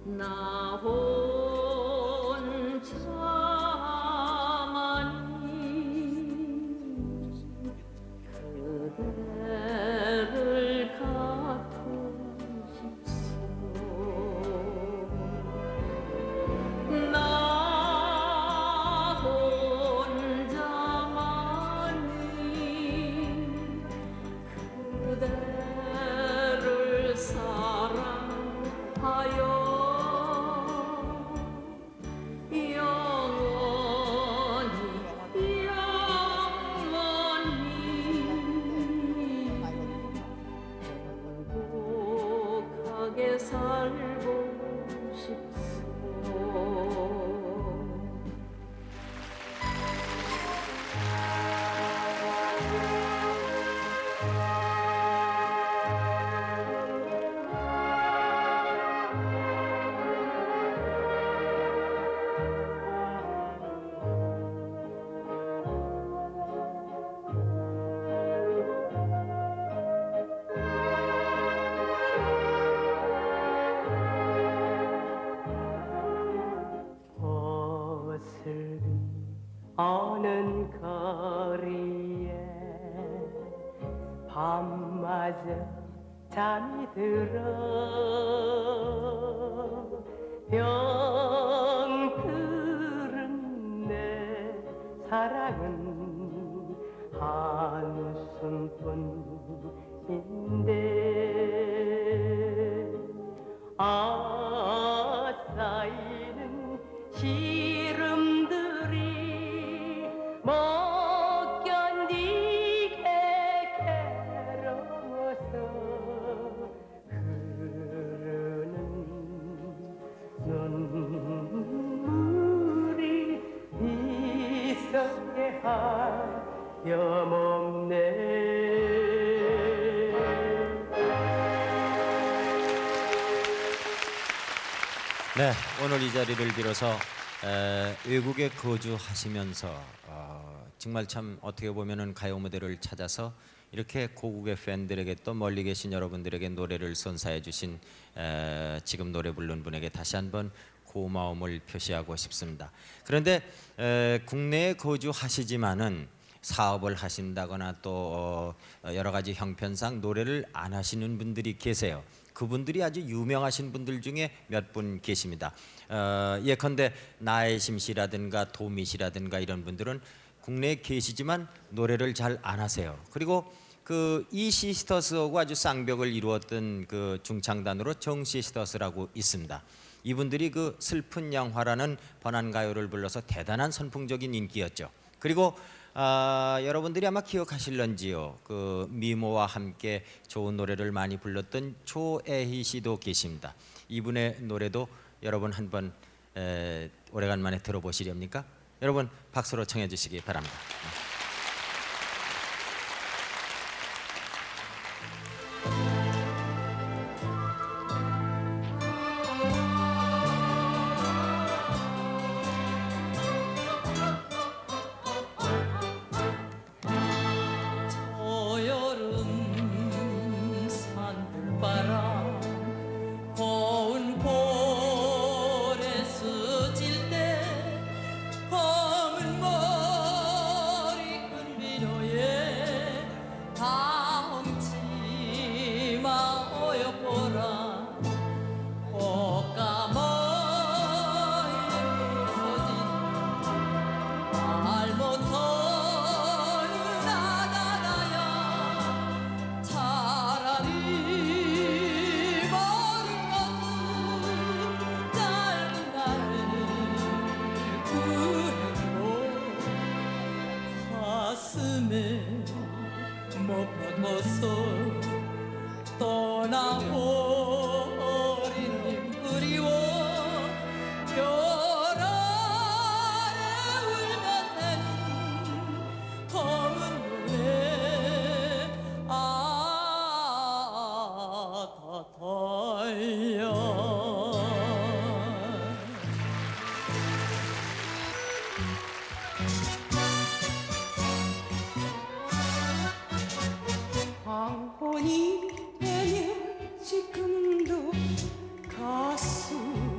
나 혼자만이 그대를 갖고 싶소 나 혼자만이 그대를 사랑하여 영원히 행복하게 살고 싶소 거슬리 어느 거리에 밤마저 잠이 들어 병들은 내 사랑은 한숨뿐인데 쌓이는 시름들이 못 견디게 괴로워서 흐르는 눈물이 있었게 하여 먹네 네, 오늘 이 자리를 빌어서 외국에 거주하시면서 정말 참 어떻게 보면은 가요 무대를 찾아서 이렇게 고국의 팬들에게 또 멀리 계신 여러분들에게 노래를 선사해 주신 지금 노래 부른 분에게 다시 한번 고마움을 표시하고 싶습니다. 그런데 국내에 거주하시지만은 사업을 하신다거나 또 여러 가지 형편상 노래를 안 하시는 분들이 계세요. 그분들이 아주 유명하신 분들 중에 몇 분 계십니다. 예컨대 나혜심 씨라든가 도미 씨라든가 이런 분들은 국내에 계시지만 노래를 잘 안 하세요. 그리고 그 이 시스터스하고 아주 쌍벽을 이루었던 그 중창단으로 정 시스터스라고 있습니다. 이분들이 그 슬픈 양화라는 번안 가요를 불러서 대단한 선풍적인 인기였죠. 그리고 여러분들이 아마 기억하실런지요. 그 미모와 함께 좋은 노래를 많이 불렀던 조애희 씨도 계십니다. 이분의 노래도 여러분 한번 오래간만에 들어보시렵니까? 여러분 박수로 청해 주시기 바랍니다. 여름 산바람 고운 볼에 스칠 때 검은 머리 곳을 떠나버린 그리워 별 아래 울며새는 검은 노래 다 달려 황혼이 되면 지금도 가슴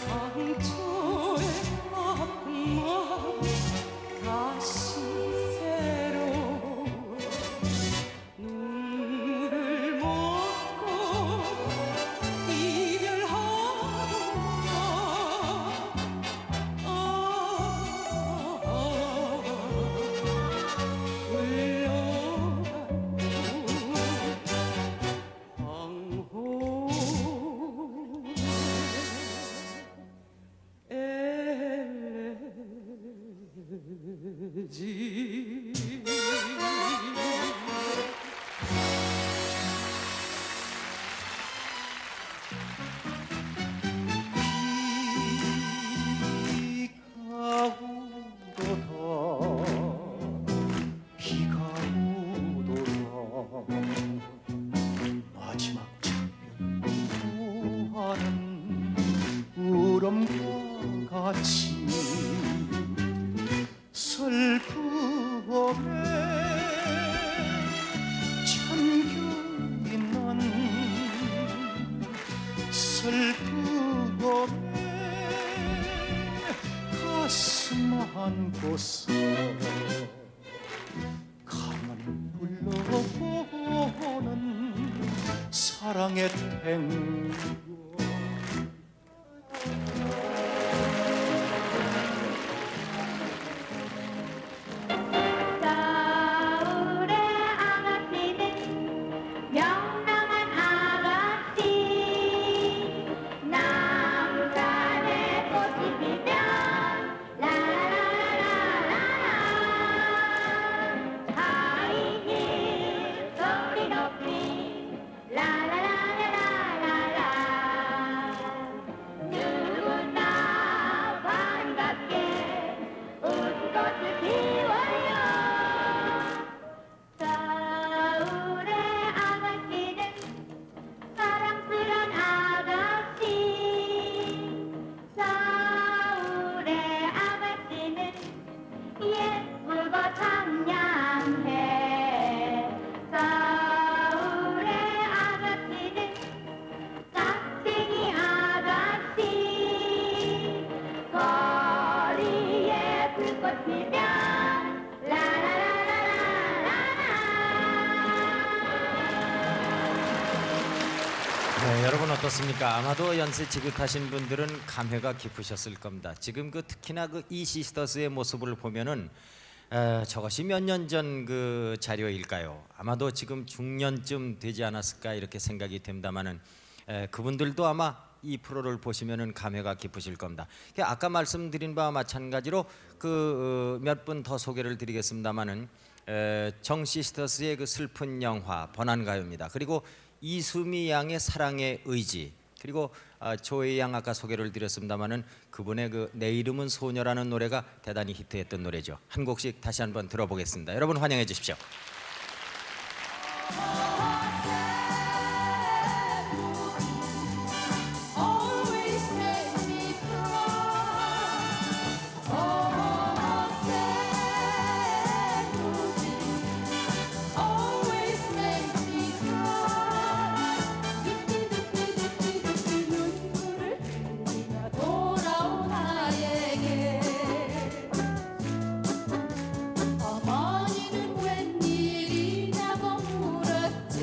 상처에 아픈 마음 다시 새로 눈물을 먹고 비가 오도록 마지막 장면 구하는 울음과 같이 슬픔에 잠겨있는 슬픔에 가슴 안고서 가만히 불러보는 사랑의 탱고 서울의 아가씨는 명랑한 아가씨 남산에 꽃이 피면 라라라라라라 하이힐 소리 높이 라라라라라라 누구나 반갑게 웃꽃을 피워요 서울의 아가씨는 사랑스런 아가씨 서울의 아가씨는 예쁘고 상냥해 서울의 아가씨는 깍쟁이 아가씨 거리에 불꽃 피면 네, 여러분 어떻습니까? 아마도 연세 지긋하신 분들은 감회가 깊으셨을 겁니다. 지금 특히나 이 시스터스의 모습을 보면은 저것이 몇 년 전 그 자료일까요? 아마도 지금 중년쯤 되지 않았을까 이렇게 생각이 됩니다만은 그분들도 아마 이 프로를 보시면은 감회가 깊으실 겁니다. 아까 말씀드린 바와 마찬가지로 몇 분 더 소개를 드리겠습니다만은 정 시스터스의 그 슬픈 영화 번안가요입니다. 그리고 이수미 양의 사랑의 의지, 그리고 조혜 양 아까 소개를 드렸습니다마는 그분의 내 이름은 소녀라는 노래가 대단히 히트했던 노래죠. 한 곡씩 다시 한번 들어보겠습니다. 여러분 환영해 주십시오. 돌아온 나에게 어머니는 웬일이냐고 물었죠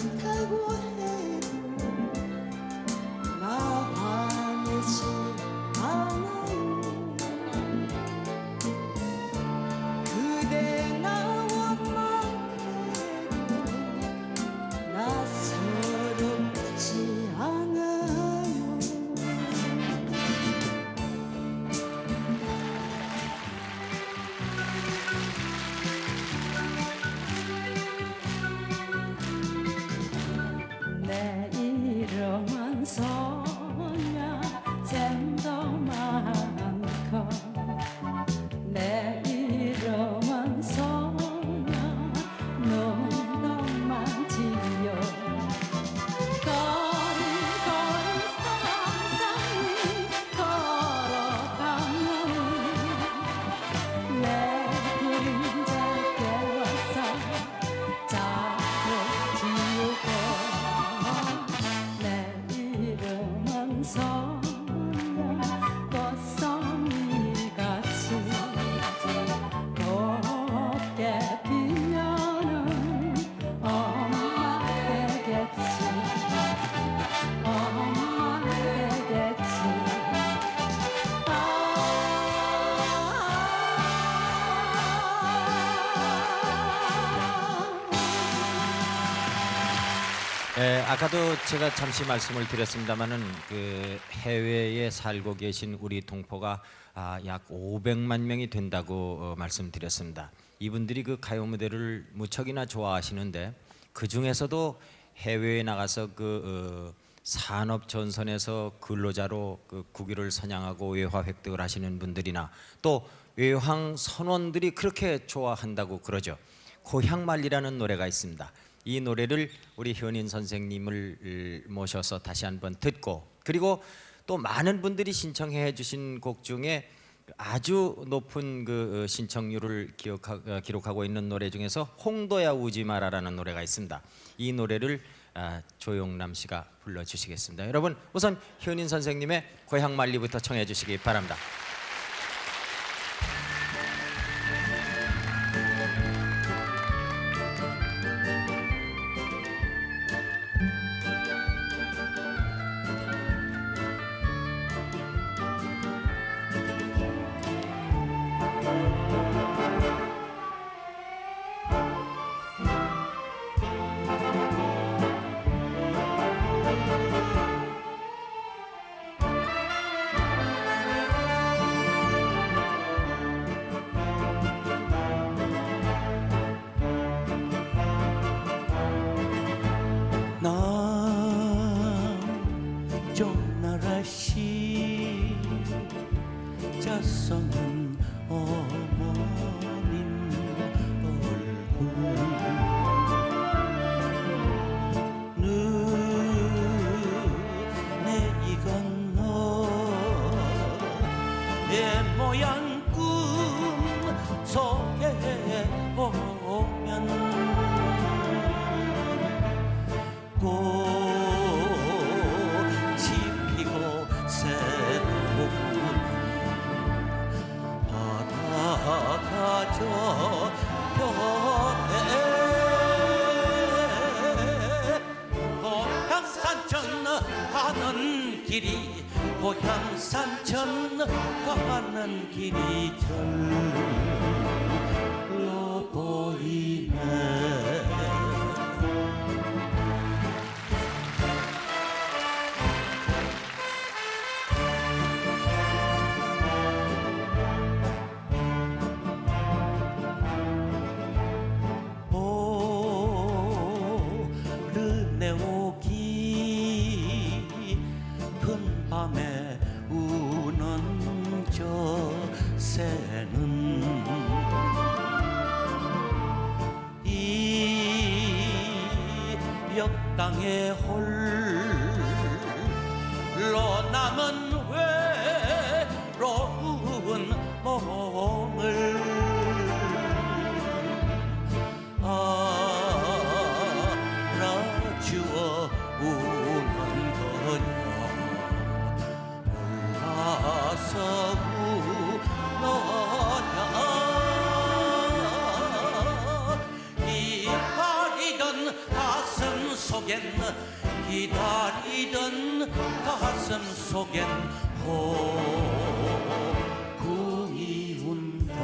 않다고 해도 나 화내지 않아요. 그대 나와 만해도 나 서럽지 않아요. 내 이름은 소녀 샘도 많고 내 이름은 소녀 눈도 많지요. 거리거리 쌍쌍이 걸어가면 내 그림자 깨워서 자꾸 지우고 내 이름은 소녀 꽃송이같이 곱게 피면은 엄마 되겠지. 엄마 되겠지. 아까도 제가 잠시 말씀을 드렸습니다마는 그 해외에 살고 계신 우리 동포가 약 500만 명이 된다고 말씀드렸습니다. 이분들이 그 가요 무대를 무척이나 좋아하시는데 그 중에서도 해외에 나가서 그 산업 전선에서 근로자로 그 국위를 선양하고 외화 획득을 하시는 분들이나 또 외황 선원들이 그렇게 좋아한다고 그러죠. 고향말리라는 노래가 있습니다. 이 노래를 우리 현인 선생님을 모셔서 다시 한번 듣고, 그리고 또 많은 분들이 신청해 주신 곡 중에 아주 높은 그 신청률을 기록하고 있는 노래 중에서 홍도야 우지 마라라는 노래가 있습니다. 이 노래를 조용남 씨가 불러주시겠습니다. 여러분 우선 현인 선생님의 고향말리부터 청해 주시기 바랍니다. 남쪽나라시 자성은 어머님 얼굴 눈에 익은 너의 모양 꿈 속에 오면 고향산천 가는 길이 고향산천 가는 길이 절로 보이네. 밤에 우는 저 새는 이 역당에 홀로 남은 외로운 몸을 알아주어 우는 거냐. 몰라서 우너냐. 이파리던 가슴 속엔 기다리던 가슴 속엔 호궁이 운다.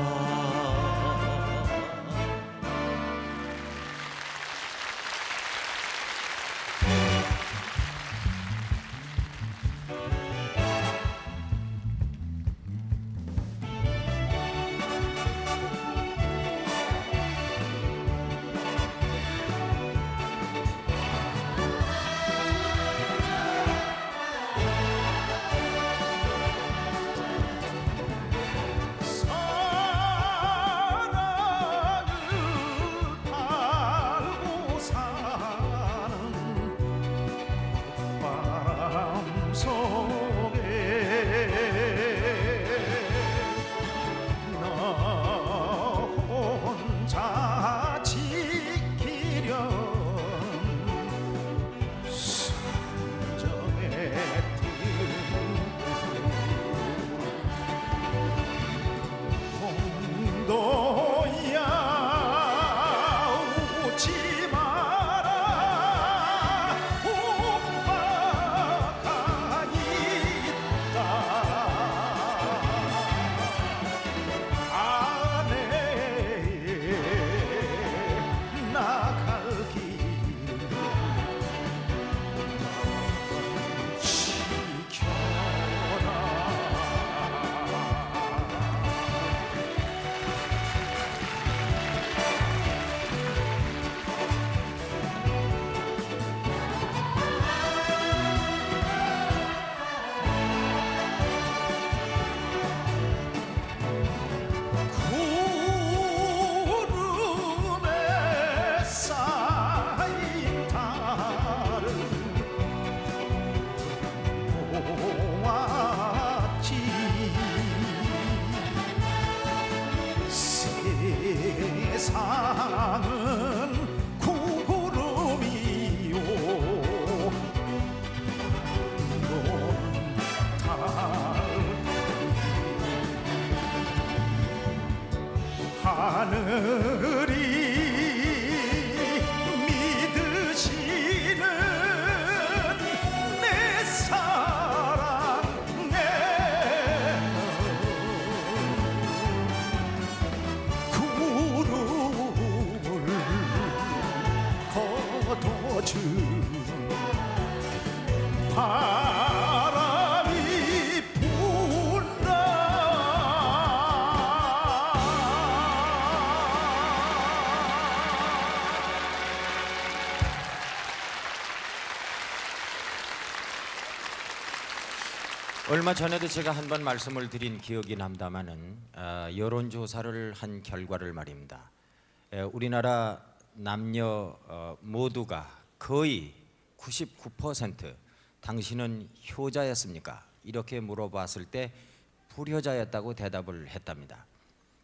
세상은 구구름이요 하늘이 믿으시는 내 사랑 내 구름을 걷어준 바람이 분다. 얼마 전에도 제가 한 번 말씀을 드린 기억이 납니다마는 여론조사를 한 결과를 말입니다. 우리나라 남녀 모두가 거의 99% 당신은 효자였습니까? 이렇게 물어봤을 때 불효자였다고 대답을 했답니다.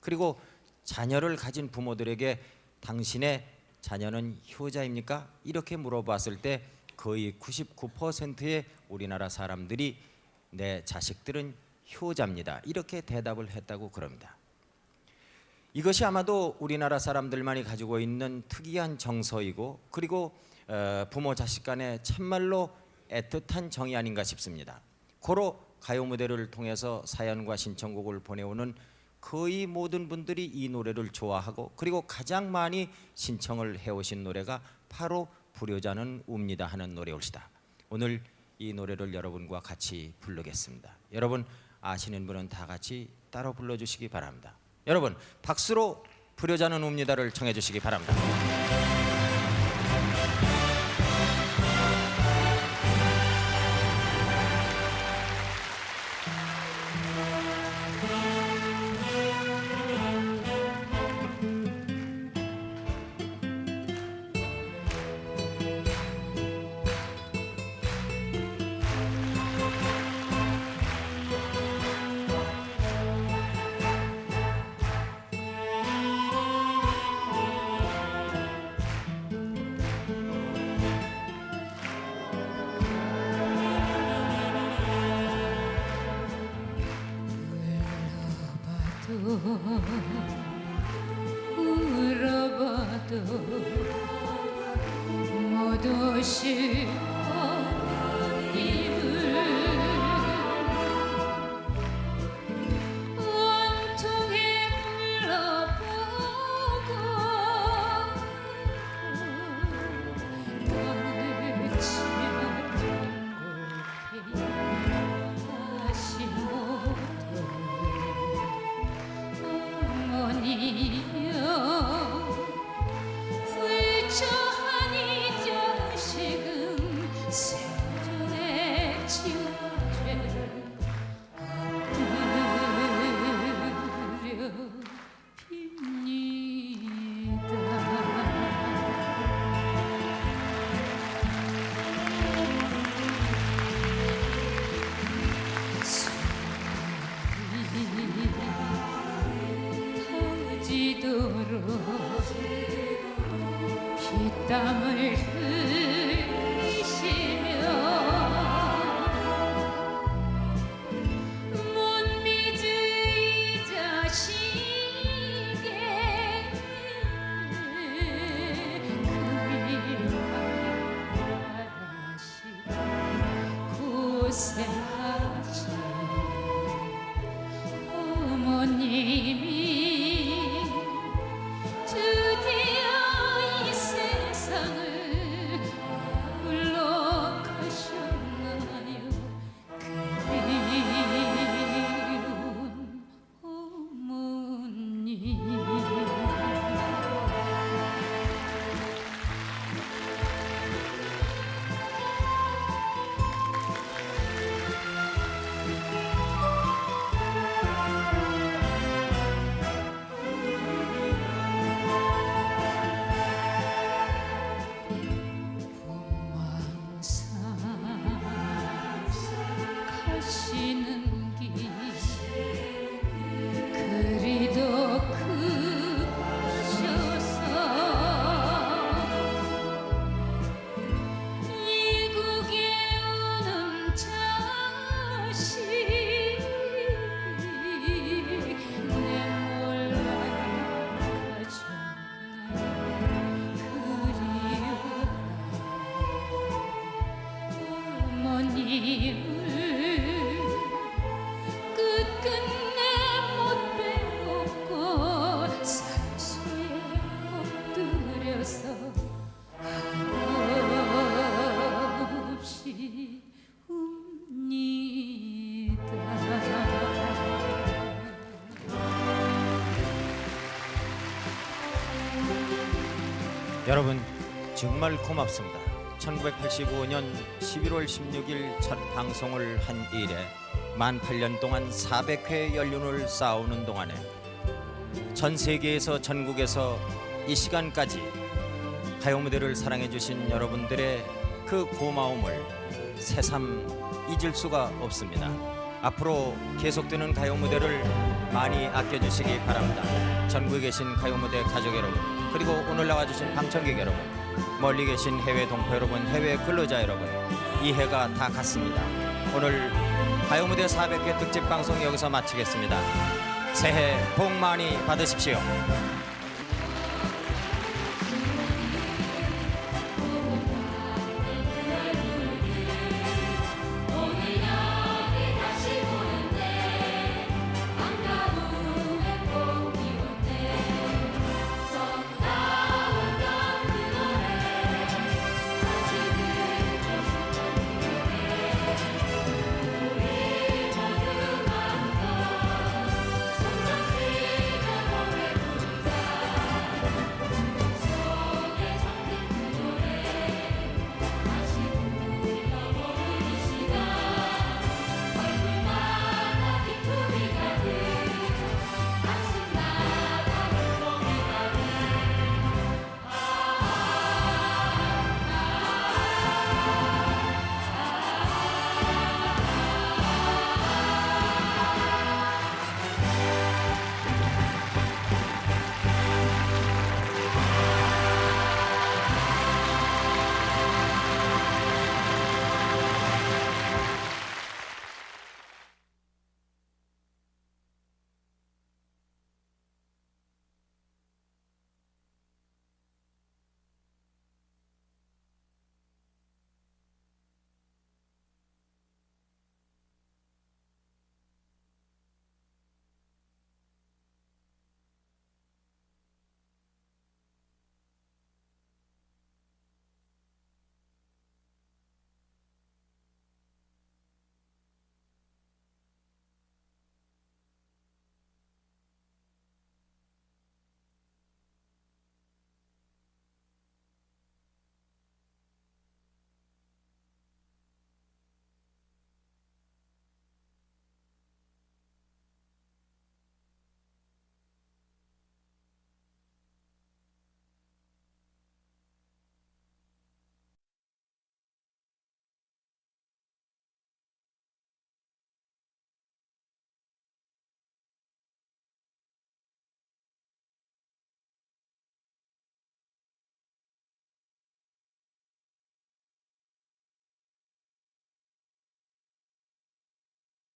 그리고 자녀를 가진 부모들에게 당신의 자녀는 효자입니까? 이렇게 물어봤을 때 거의 99%의 우리나라 사람들이 내 자식들은 효자입니다. 이렇게 대답을 했다고 그럽니다. 이것이 아마도 우리나라 사람들만이 가지고 있는 특이한 정서이고 그리고 부모 자식 간의 참말로 애틋한 정이 아닌가 싶습니다. 고로 가요 무대를 통해서 사연과 신청곡을 보내오는 거의 모든 분들이 이 노래를 좋아하고 그리고 가장 많이 신청을 해오신 노래가 바로 불효자는 웁니다 하는 노래올시다. 오늘 이 노래를 여러분과 같이 부르겠습니다. 여러분 아시는 분은 다 같이 따라 불러주시기 바랍니다. 여러분 박수로 불효자는 웁니다를 청해 주시기 바랍니다. 울어봐도 못 보도 싶은 이불 원통에 불러보고 땀을 치었던 곳에 다시 못올 어머니여 훌쩍한 이 자식은 생전에 지은 죄를 터지도록 피땀을 흘리시며 못 믿을 이 자식의 고생하시 어머님이 드디어 이 세상을 물러가셨나요 그리운 어머니 가시는 길 그리도 크셔서 이국에 오는 자식 내 몰라요 가졌나요 그리워 어머님을 끝끝내 못 빼먹고 산소에 엎드려서 한없이 웁니다. 여러분 정말 고맙습니다. 1985년 11월 16일 첫 방송을 한 이래 만 8년 동안 400회 연륜을 쌓아오는 동안에 전 세계에서 전국에서 이 시간까지 가요 무대를 사랑해 주신 여러분들의 그 고마움을 새삼 잊을 수가 없습니다. 앞으로 계속되는 가요 무대를 많이 아껴주시기 바랍니다. 전국에 계신 가요 무대 가족 여러분, 그리고 오늘 나와주신 방청객 여러분, 멀리 계신 해외 동포 여러분, 해외 근로자 여러분, 이 해가 다 갔습니다. 오늘 가요 무대 400회 특집 방송 여기서 마치겠습니다. 새해 복 많이 받으십시오.